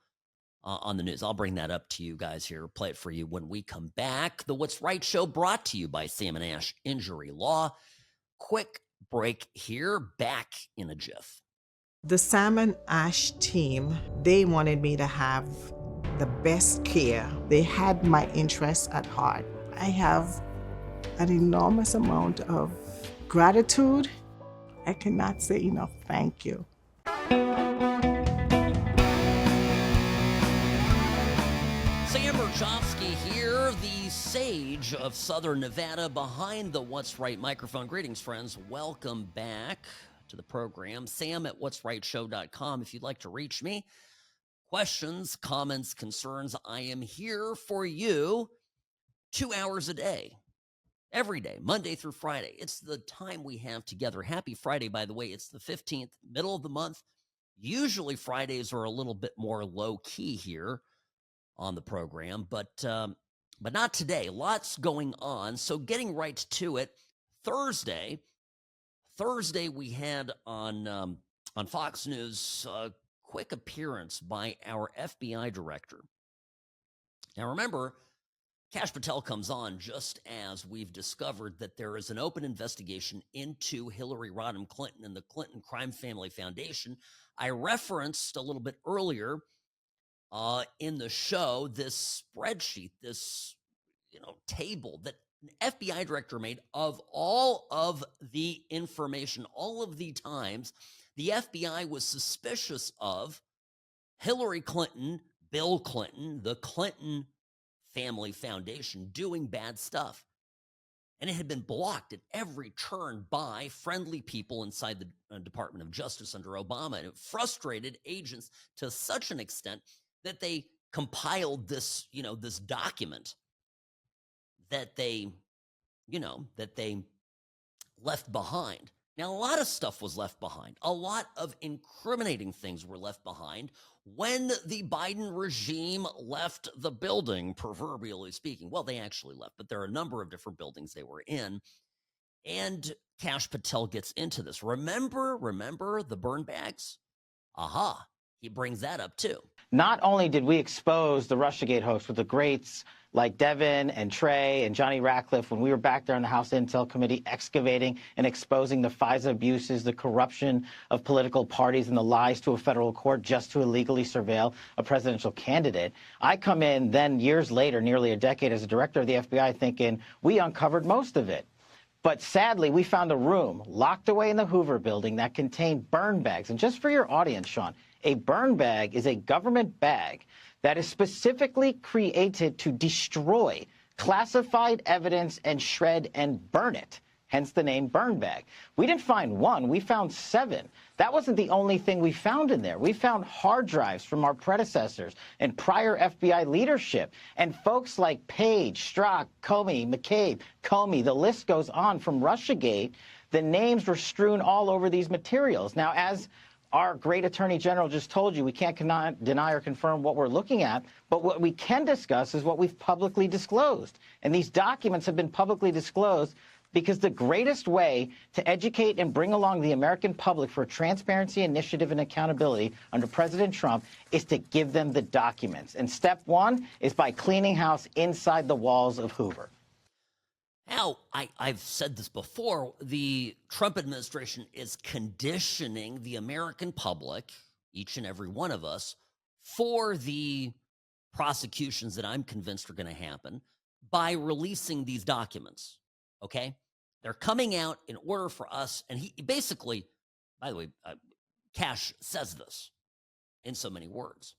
on the news. I'll bring that up to you guys here, play it for you when we come back. The What's Right Show brought to you by Sam & Ash Injury Law. Quick break here, back in a jiff. The Sam & Ash team, they wanted me to have the best care. They had my interests at heart. I have an enormous amount of gratitude. I cannot say enough thank you. Sam Mirejovsky here, the sage of Southern Nevada, behind the What's Right microphone. Greetings, friends. Welcome back to the program. Sam@whatsrightshow.com if you'd like to reach me. Questions, comments, concerns, I am here for you 2 hours a day. Every day, Monday through Friday. It's the time we have together. Happy Friday, by the way. It's the 15th, middle of the month. Usually Fridays are a little bit more low-key here on the program, but not today. Lots going on. So getting right to it, Thursday we had on Fox News a quick appearance by our FBI director. Now remember, Kash Patel comes on just as we've discovered that there is an open investigation into Hillary Rodham Clinton and the Clinton Crime Family Foundation. I referenced a little bit earlier in the show this spreadsheet, this table that an FBI director made of all of the information, all of the times the FBI was suspicious of Hillary Clinton, Bill Clinton, the Clinton Family Foundation doing bad stuff. And it had been blocked at every turn by friendly people inside the Department of Justice under Obama. And it frustrated agents to such an extent that they compiled this, this document that they left behind. Now, a lot of stuff was left behind. A lot of incriminating things were left behind when the Biden regime left the building, proverbially speaking. Well, they actually left, but there are a number of different buildings they were in. And Kash Patel gets into this. Remember the burn bags? Aha, he brings that up too. Not only did we expose the Russiagate hoax with the greats like Devin and Trey and Johnny Ratcliffe when we were back there in the House Intel Committee excavating and exposing the FISA abuses, the corruption of political parties, and the lies to a federal court just to illegally surveil a presidential candidate. I come in then years later, nearly a decade as a director of the FBI, thinking we uncovered most of it. But sadly, we found a room locked away in the Hoover building that contained burn bags. And just for your audience, Sean, a burn bag is a government bag that is specifically created to destroy classified evidence and shred and burn it, hence the name burn bag. We didn't find one, we found 7. That wasn't the only thing we found in there. We found hard drives from our predecessors and prior FBI leadership, and folks like Page, Strzok, Comey, McCabe, Comey, the list goes on from Russiagate. The names were strewn all over these materials. Now, as our great Attorney General just told you, we can't deny or confirm what we're looking at, but what we can discuss is what we've publicly disclosed. And these documents have been publicly disclosed because the greatest way to educate and bring along the American public for transparency, initiative, and accountability under President Trump is to give them the documents. And step 1 is by cleaning house inside the walls of Hoover. Now, I've said this before, the Trump administration is conditioning the American public, each and every one of us, for the prosecutions that I'm convinced are going to happen by releasing these documents, okay? They're coming out in order for us, and he basically, by the way, Kash says this in so many words.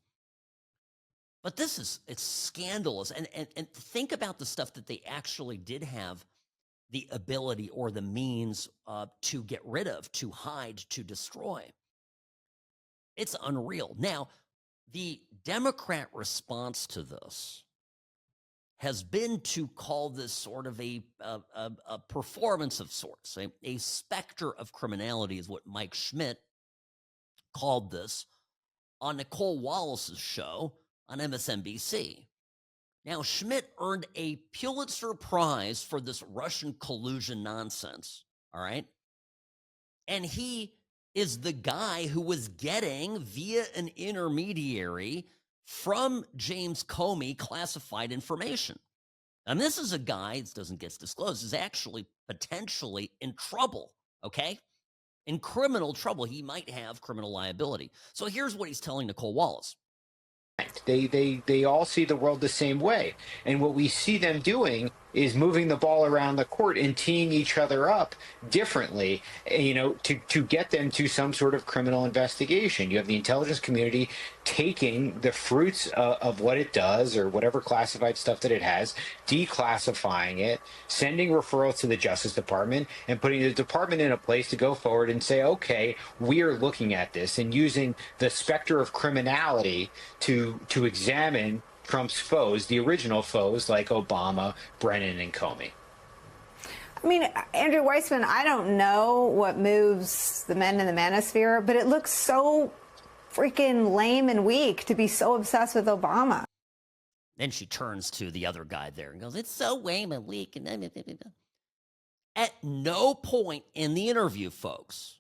But it's scandalous. And think about the stuff that they actually did have the ability or the means to get rid of, to hide, to destroy. It's unreal. Now, the Democrat response to this has been to call this sort of a performance of sorts. A specter of criminality is what Mike Schmidt called this on Nicole Wallace's show on MSNBC. Now, Schmidt earned a Pulitzer Prize for this Russian collusion nonsense, all right? And he is the guy who was getting, via an intermediary from James Comey, classified information. And this is a guy, that doesn't get disclosed, is actually potentially in trouble, okay? In criminal trouble. He might have criminal liability. So here's what he's telling Nicole Wallace. They all see the world the same way. And what we see them doing is moving the ball around the court and teeing each other up differently, to get them to some sort of criminal investigation. You have the intelligence community taking the fruits of what it does or whatever classified stuff that it has, declassifying it, sending referrals to the Justice Department, and putting the department in a place to go forward and say, okay, we are looking at this, and using the specter of criminality to examine Trump's foes, the original foes like Obama, Brennan, and Comey. I mean, Andrew Weissman, I don't know what moves the men in the manosphere, but it looks so freaking lame and weak to be so obsessed with Obama. Then she turns to the other guy there and goes, it's so lame and weak. At no point in the interview, folks,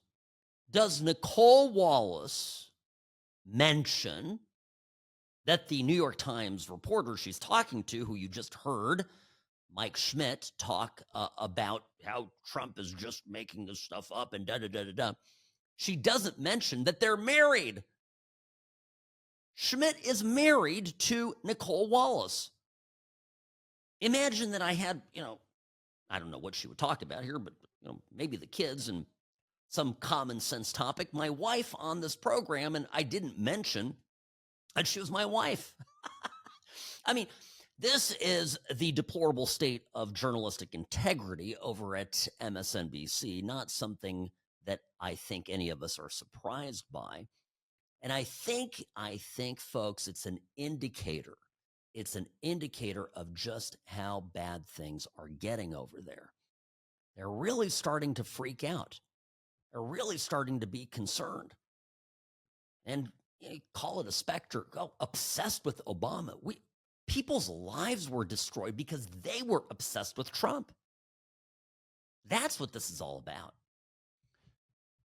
does Nicole Wallace mention that the New York Times reporter she's talking to, who you just heard, Mike Schmidt, talk about how Trump is just making this stuff up and da-da-da-da-da. She doesn't mention that they're married. Schmidt is married to Nicole Wallace. Imagine that I had, I don't know what she would talk about here, but, maybe the kids, and some common sense topic. My wife on this program, and I didn't mention that she was my wife. I mean, this is the deplorable state of journalistic integrity over at MSNBC, not something that I think any of us are surprised by. And I think, folks, it's an indicator. It's an indicator of just how bad things are getting over there. They're really starting to freak out. They're really starting to be concerned. And call it a specter, obsessed with Obama. People's lives were destroyed because they were obsessed with Trump. That's what this is all about.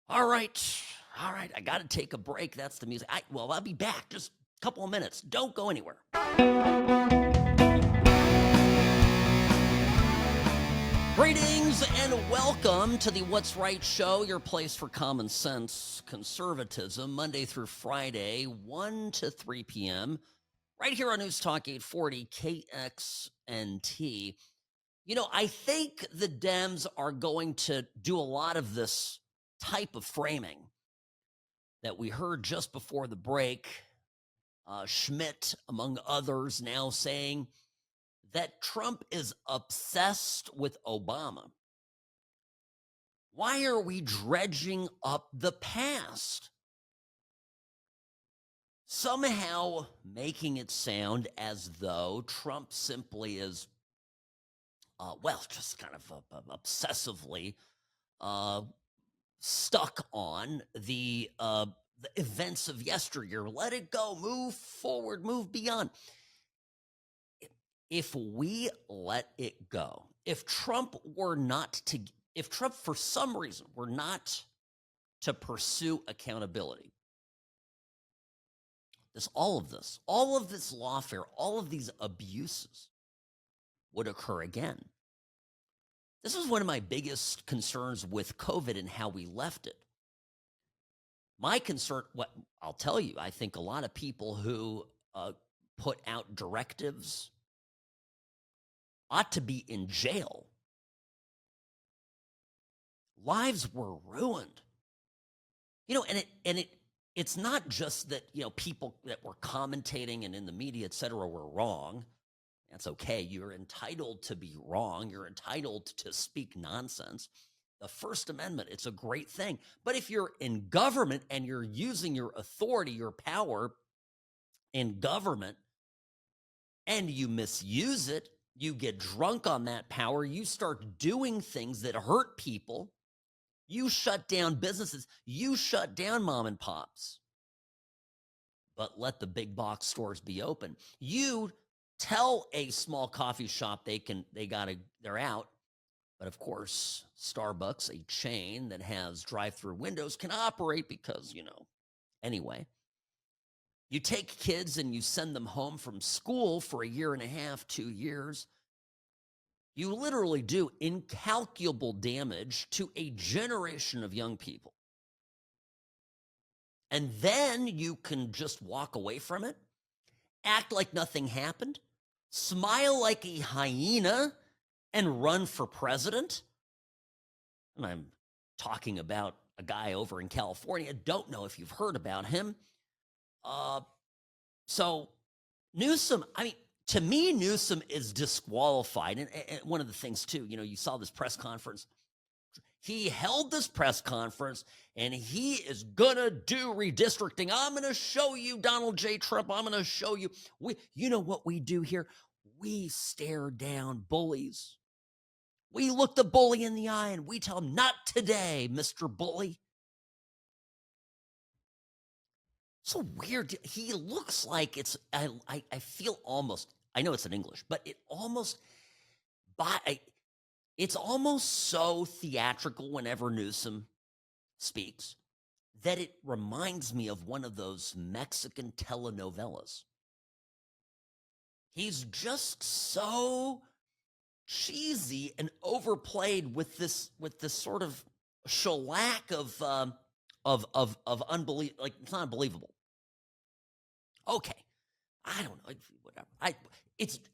All right. I got to take a break. That's the music. I'll be back just a couple of minutes. Don't go anywhere. Greetings and welcome to the What's Right Show, your place for common sense conservatism, Monday through Friday, 1 to 3 p.m., right here on News Talk 840 KXNT. I think the Dems are going to do a lot of this type of framing that we heard just before the break. Schmidt, among others, now saying that Trump is obsessed with Obama. Why are we dredging up the past? Somehow making it sound as though Trump simply is, just kind of obsessively stuck on the events of yesteryear. Let it go, move forward, move beyond. If we let it go, if Trump for some reason were not to pursue accountability, all of this lawfare, all of these abuses would occur again. This is one of my biggest concerns with COVID and how we left it. My concern, I'll tell you, I think a lot of people who put out directives ought to be in jail. Lives were ruined. It's not just that, people that were commentating and in the media, et cetera, were wrong. That's okay. You're entitled to be wrong. You're entitled to speak nonsense. The First Amendment, it's a great thing. But if you're in government and you're using your authority, your power in government, and you misuse it, you get drunk on that power, you start doing things that hurt people, you shut down businesses, you shut down mom and pops, but let the big box stores be open. You tell a small coffee shop they're out. But of course, Starbucks, a chain that has drive-through windows, can operate because, anyway. You take kids and you send them home from school for a year and a half, 2 years. You literally do incalculable damage to a generation of young people. And then you can just walk away from it, act like nothing happened, smile like a hyena, and run for president. And I'm talking about a guy over in California. Don't know if you've heard about him. So Newsom, to me, Newsom is disqualified. And one of the things, too, you saw this press conference. He held this press conference, and he is going to do redistricting. I'm going to show you, Donald J. Trump. I'm going to show you. You know what we do here? We stare down bullies. We look the bully in the eye and we tell him, not today, Mr. Bully. So weird. He looks like I feel almost, I know it's in English, but it's almost so theatrical whenever Newsom speaks that it reminds me of one of those Mexican telenovelas. He's just so cheesy and overplayed with this sort of shellac of unbelief. Like, it's not unbelievable. Okay, I don't know, whatever.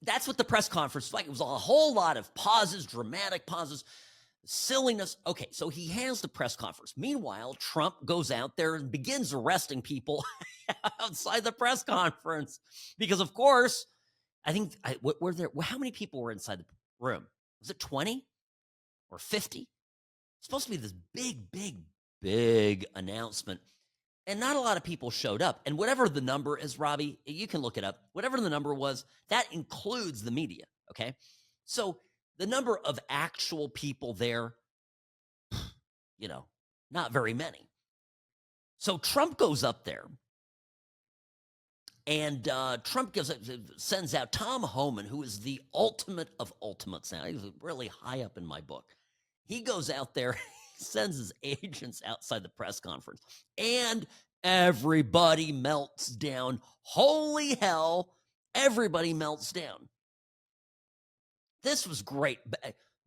That's what the press conference was like. It was a whole lot of pauses, dramatic pauses. silliness. Okay, so he has the press conference. Meanwhile, Trump goes out there and begins arresting people outside the press conference because, of course, I think were there. How many people were inside the room? Was it 20 or 50? It's supposed to be this big announcement, and not a lot of people showed up. And whatever the number is, Robbie, you can look it up. Whatever the number was, that includes the media. Okay, so the number of actual people there, not very many. So Trump goes up there, and Trump sends out Tom Homan, who is the ultimate of ultimates now. He's really high up in my book. He goes out there, sends his agents outside the press conference, and everybody melts down. Holy hell, everybody melts down. This was great.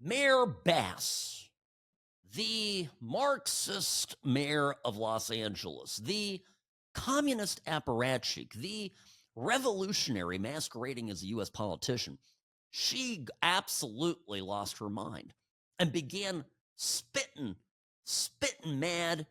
Mayor Bass, the Marxist mayor of Los Angeles, the communist apparatchik, the revolutionary masquerading as a U.S. politician, she absolutely lost her mind and began spitting mad,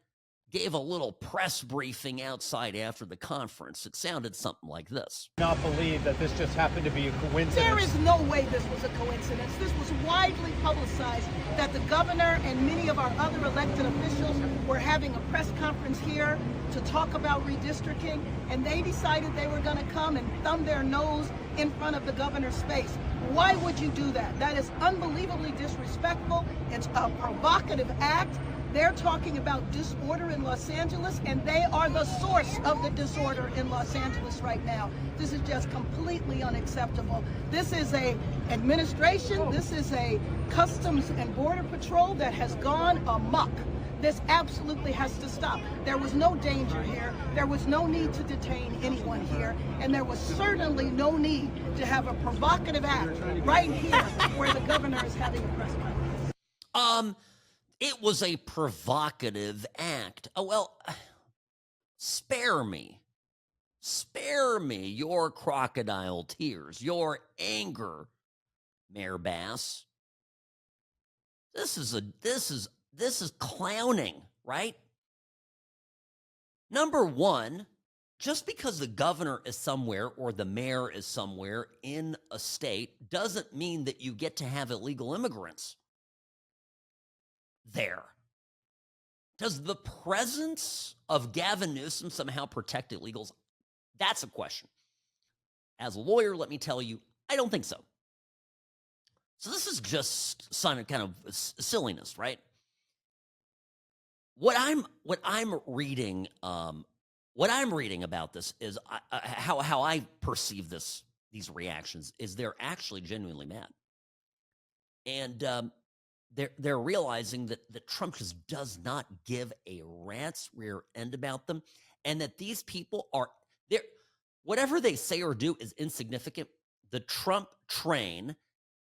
gave a little press briefing outside after the conference. It sounded something like this. Not believe that this just happened to be a coincidence. There is no way this was a coincidence. This was widely publicized that the governor and many of our other elected officials were having a press conference here to talk about redistricting, and they decided they were going to come and thumb their nose in front of the governor's face. Why would you do that? That is unbelievably disrespectful. It's a provocative act. They're talking about disorder in Los Angeles, and they are the source of the disorder in Los Angeles right now. This is just completely unacceptable. This is a administration, this is a Customs and Border Patrol that has gone amok. This absolutely has to stop. There was no danger here. There was no need to detain anyone here. And there was certainly no need to have a provocative act right here where the governor is having a press conference. It was a provocative act. Oh, well, spare me your crocodile tears, your anger, Mayor Bass. This is clowning, right? Number one, just because the governor is somewhere or the mayor is somewhere in a state doesn't mean that you get to have illegal immigrants there. Does the presence of Gavin Newsom somehow protect illegals? That's a question. As a lawyer, let me tell you, I don't think so. So this is just kind of silliness, right? What I'm reading about this is how I perceive these reactions is they're actually genuinely mad, and they're realizing that Trump just does not give a rat's rear end about them, and that these people are there. Whatever they say or do is insignificant. The Trump train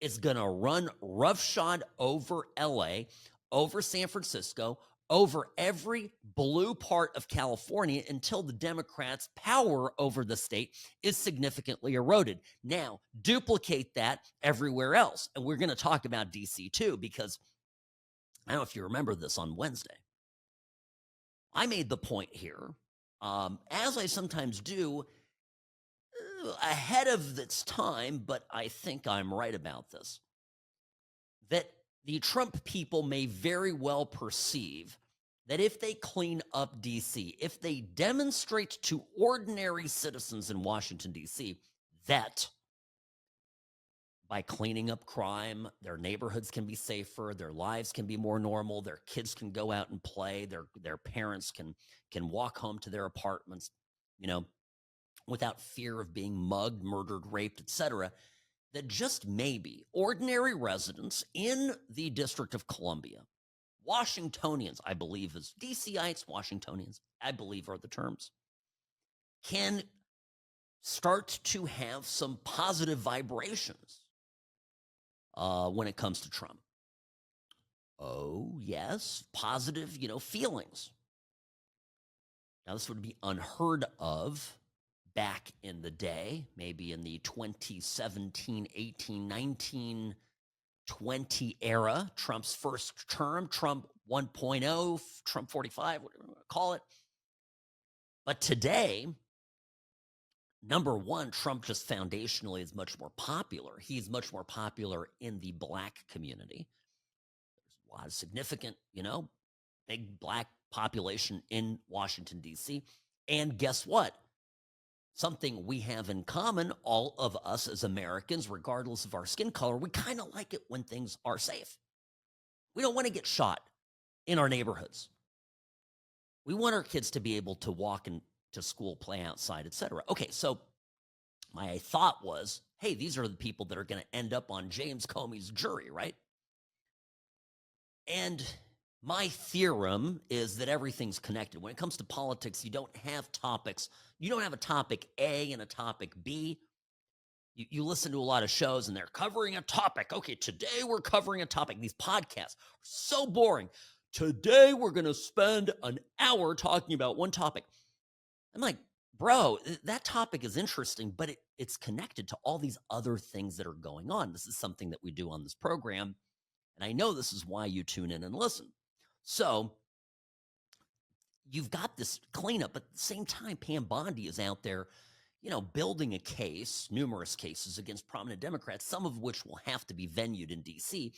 is going to run roughshod over LA, over San Francisco, over every blue part of California until the Democrats' power over the state is significantly eroded. Now, duplicate that everywhere else. And we're going to talk about DC too, because I don't know if you remember this on Wednesday. I made the point here, as I sometimes do, ahead of its time, but I think I'm right about this, that the Trump people may very well perceive that if they clean up D.C., if they demonstrate to ordinary citizens in Washington, D.C., that by cleaning up crime, their neighborhoods can be safer, their lives can be more normal, their kids can go out and play, their parents can walk home to their apartments, without fear of being mugged, murdered, raped, etc., that just maybe ordinary residents in the District of Columbia, Washingtonians, I believe is DCites, Washingtonians, I believe are the terms, can start to have some positive vibrations when it comes to Trump. Oh, yes, positive, feelings. Now, this would be unheard of back in the day, maybe in the 2017, 18, 19 2020 era, Trump's first term, Trump 1.0, Trump 45, whatever you want to call it. But today, number one, Trump just foundationally is much more popular. He's much more popular in the black community. There's a lot of significant, big black population in Washington, D.C. And guess what? Something we have in common, all of us as Americans, regardless of our skin color, we kind of like it when things are safe. We don't want to get shot in our neighborhoods. We want our kids to be able to walk to school, play outside, etc. Okay, so my thought was, hey, these are the people that are going to end up on James Comey's jury, right? And my theorem is that everything's connected. When it comes to politics, you don't have topics. You don't have a topic A and a topic B. You listen to a lot of shows and they're covering a topic. Okay, today we're covering a topic. These podcasts are so boring. Today we're going to spend an hour talking about one topic. I'm like, bro, that topic is interesting, but it's connected to all these other things that are going on. This is something that we do on this program, and I know this is why you tune in and listen. So you've got this cleanup, but at the same time, Pam Bondi is out there, building a case, numerous cases against prominent Democrats, some of which will have to be venued in D.C.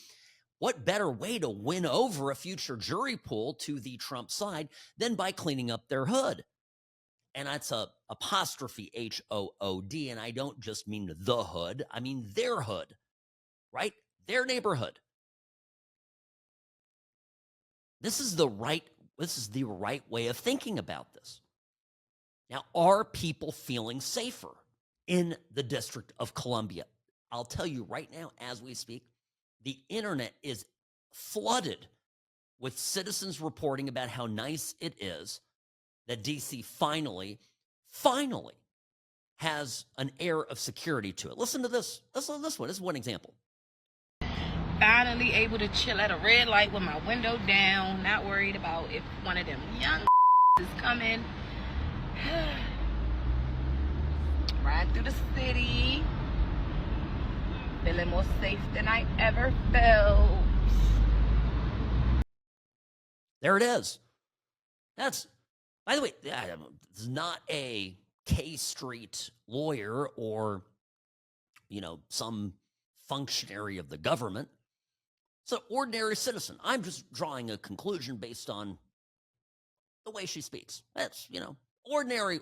What better way to win over a future jury pool to the Trump side than by cleaning up their hood? And that's a apostrophe H-O-O-D, and I don't just mean the hood, I mean their hood, right? Their neighborhood. This is the right way of thinking about this. Now, are people feeling safer in the District of Columbia? I'll tell you right now, as we speak, the internet is flooded with citizens reporting about how nice it is that DC finally has an air of security to it. Listen to this. Listen to this one. This is one example. Finally able to chill at a red light with my window down, not worried about if one of them young is coming. Ride through the city, feeling more safe than I ever felt. There it is. That's, by the way, this is not a K Street lawyer or, some functionary of the government. It's an ordinary citizen. I'm just drawing a conclusion based on the way she speaks. That's, ordinary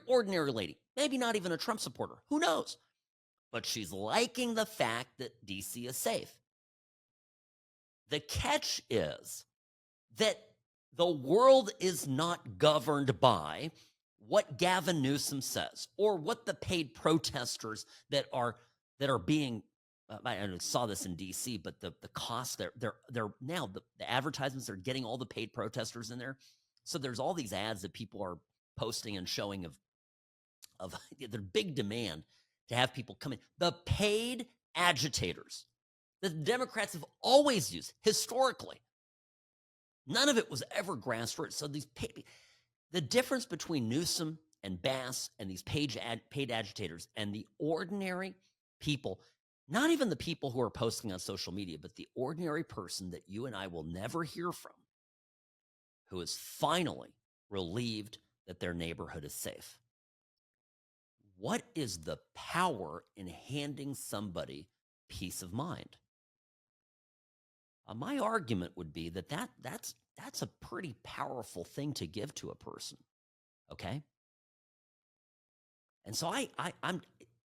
lady. Maybe not even a Trump supporter. Who knows? But she's liking the fact that DC is safe. The catch is that the world is not governed by what Gavin Newsom says or what the paid protesters that are being I saw this in DC, but the cost they're now the advertisements are getting all the paid protesters in there. So there's all these ads that people are posting and showing of their big demand to have people come in. The paid agitators that the Democrats have always used historically. None of it was ever grassroots. So the difference between Newsom and Bass and these paid agitators and the ordinary people, not even the people who are posting on social media, but the ordinary person that you and I will never hear from, who is finally relieved that their neighborhood is safe. What is the power in handing somebody peace of mind? My argument would be that's a pretty powerful thing to give to a person, okay? And so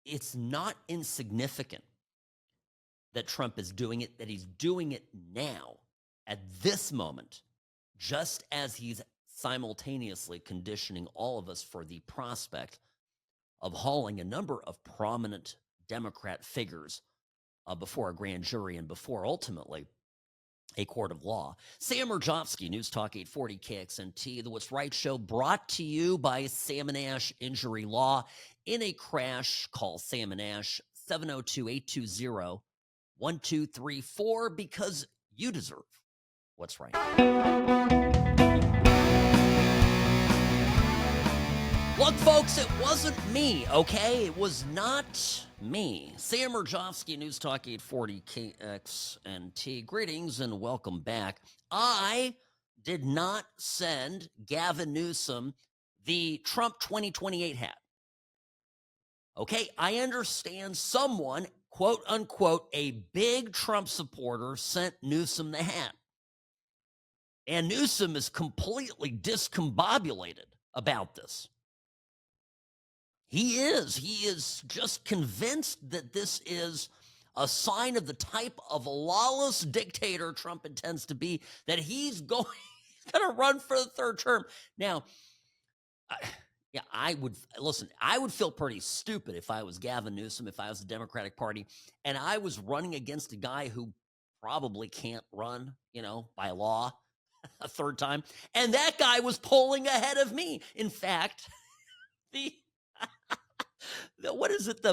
it's not insignificant that Trump is doing it, that he's doing it now, at this moment, just as he's simultaneously conditioning all of us for the prospect of hauling a number of prominent Democrat figures before a grand jury and before, ultimately, a court of law. Sam Mirejovsky, News Talk 840 KXNT, the What's Right Show, brought to you by Sam and Ash Injury Law. In a crash, call Sam and Ash 702-820-1234 because you deserve what's right. Look, folks, it wasn't me, okay? It was not me. Sam Mirejovsky, News Talk 840 KXNT. Greetings and welcome back. I did not send Gavin Newsom the Trump 2028 hat. Okay, I understand someone, quote unquote, a big Trump supporter sent Newsom the hat. And Newsom is completely discombobulated about this. He is just convinced that this is a sign of the type of lawless dictator Trump intends to be, that he's going to run for the third term. Now, I would feel pretty stupid if I was Gavin Newsom, if I was the Democratic Party, and I was running against a guy who probably can't run, by law a third time. And that guy was polling ahead of me. In fact, what is it?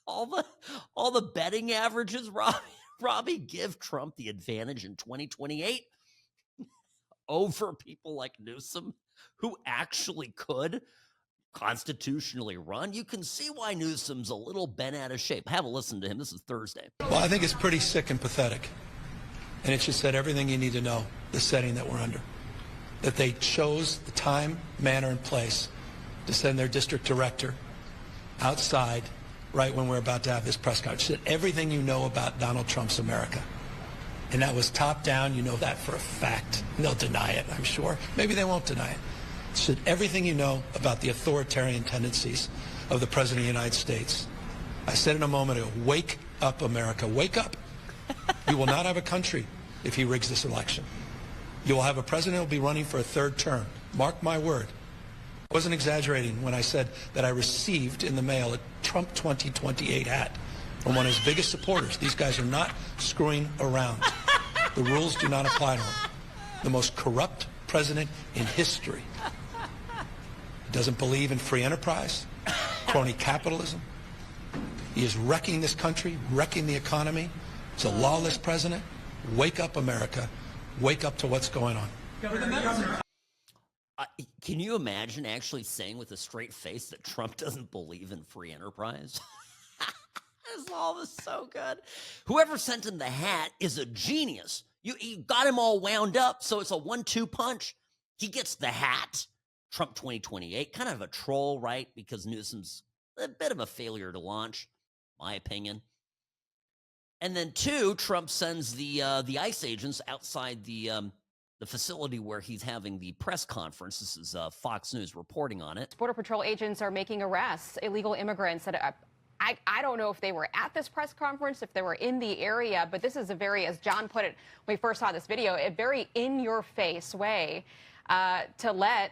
All the betting averages, Robbie, give Trump the advantage in 2028 over people like Newsom, who actually could constitutionally run. You can see why Newsom's a little bent out of shape. Have a listen to him. This is Thursday. Well, I think it's pretty sick and pathetic. And it just said everything you need to know, the setting that we're under. That they chose the time, manner, and place to send their district director outside right when we're about to have this press conference. Said everything you know about Donald Trump's America. And that was top down. You know that for a fact. They'll deny it, I'm sure. Maybe they won't deny it. Said everything you know about the authoritarian tendencies of the President of the United States. I said in a moment ago, wake up, America. Wake up. You will not have a country if he rigs this election. You will have a president who will be running for a third term. Mark my word. I wasn't exaggerating when I said that I received in the mail a Trump 2028 hat from one of his biggest supporters. These guys are not screwing around. The rules do not apply to him. The most corrupt president in history. He doesn't believe in free enterprise, crony capitalism. He is wrecking this country, wrecking the economy. It's a lawless president. Wake up, America. Wake up to what's going on. Can you imagine actually saying with a straight face that Trump doesn't believe in free enterprise? This all is so good. Whoever sent him the hat is a genius. You got him all wound up, so it's a 1-2 punch. He gets the hat, Trump 2028, kind of a troll, right? Because Newsom's a bit of a failure to launch, my opinion. And then 2, Trump sends the ICE agents outside the facility where he's having the press conference. This is Fox News reporting on it. Border Patrol agents are making arrests, illegal immigrants that I don't know if they were at this press conference, if they were in the area, but this is a very, as John put it when we first saw this video, a very in-your-face way to let,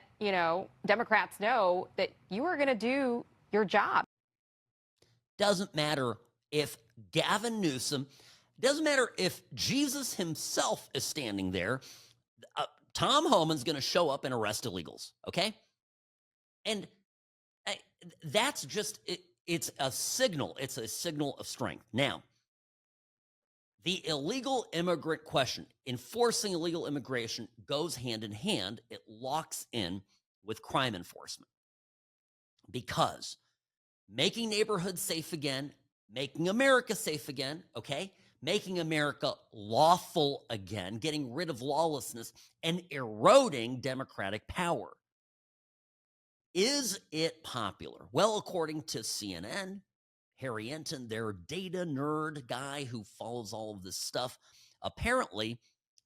Democrats know that you are going to do your job. Doesn't matter if Gavin Newsom, doesn't matter if Jesus himself is standing there. Tom Homan's going to show up and arrest illegals, okay? And that's just, it's a signal. It's a signal of strength. Now, the illegal immigrant question, enforcing illegal immigration goes hand in hand. It locks in with crime enforcement. Because making neighborhoods safe again, making America safe again, okay? Making America lawful again, getting rid of lawlessness, and eroding democratic power. Is it popular? Well, according to CNN, Harry Enton, their data nerd guy who follows all of this stuff, apparently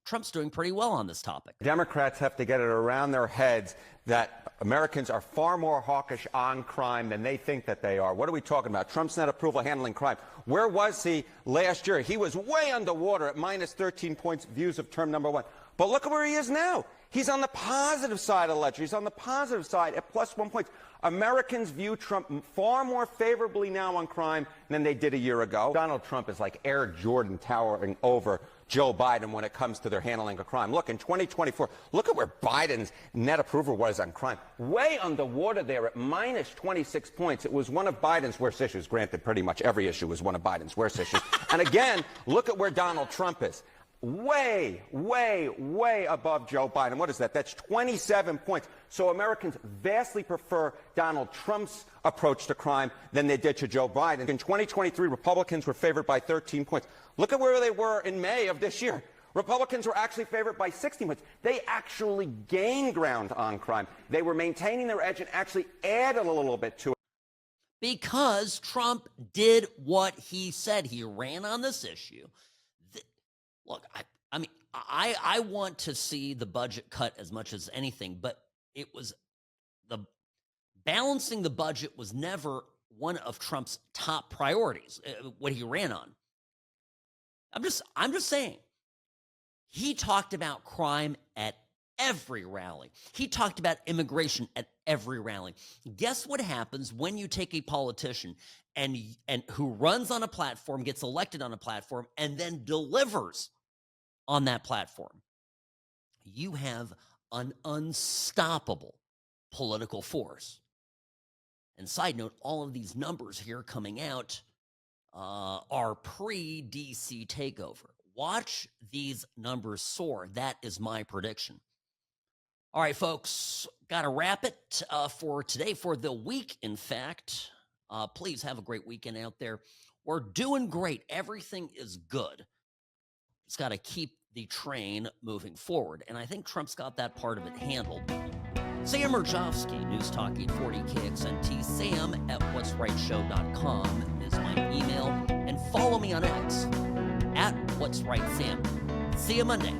Trump's doing pretty well on this topic. Democrats have to get it around their heads that Americans are far more hawkish on crime than they think that they are. What are we talking about? Trump's net approval handling crime. Where was he last year? He was way underwater at minus 13 points views of term number 1. But look at where he is now. He's on the positive side of the ledger. He's on the positive side at plus 1 point. Americans view Trump far more favorably now on crime than they did a year ago. Donald Trump is like Air Jordan towering over Joe Biden when it comes to their handling of crime. Look, in 2024, look at where Biden's net approval was on crime. Way underwater there at minus 26 points. It was one of Biden's worst issues. Granted, pretty much every issue was one of Biden's worst issues. And again, look at where Donald Trump is. way, way, way above Joe Biden. What is that? That's 27 points. So Americans vastly prefer Donald Trump's approach to crime than they did to Joe Biden. In 2023, Republicans were favored by 13 points. Look at where they were in May of this year. Republicans were actually favored by 16 points. They actually gained ground on crime. They were maintaining their edge and actually added a little bit to it. Because Trump did what he said. He ran on this issue. Look, I mean, I want to see the budget cut as much as anything, but it was balancing the budget was never one of Trump's top priorities, what he ran on. I'm just saying. He talked about crime at every rally. He talked about immigration at every rally. Guess what happens when you take a politician and who runs on a platform, gets elected on a platform, and then delivers on that platform? You have an unstoppable political force. And side note, all of these numbers here coming out are pre-DC takeover. Watch these numbers soar. That is my prediction. All right, folks, got to wrap it for today, for the week, in fact. Please have a great weekend out there. We're doing great. Everything is good. Just got to keep the train moving forward. And I think Trump's got that part of it handled. Sam Mirejovsky, News Talk 840 KXNT. Sam at what'srightshow.com is my email. And follow me on X at What's Right Sam. See you Monday.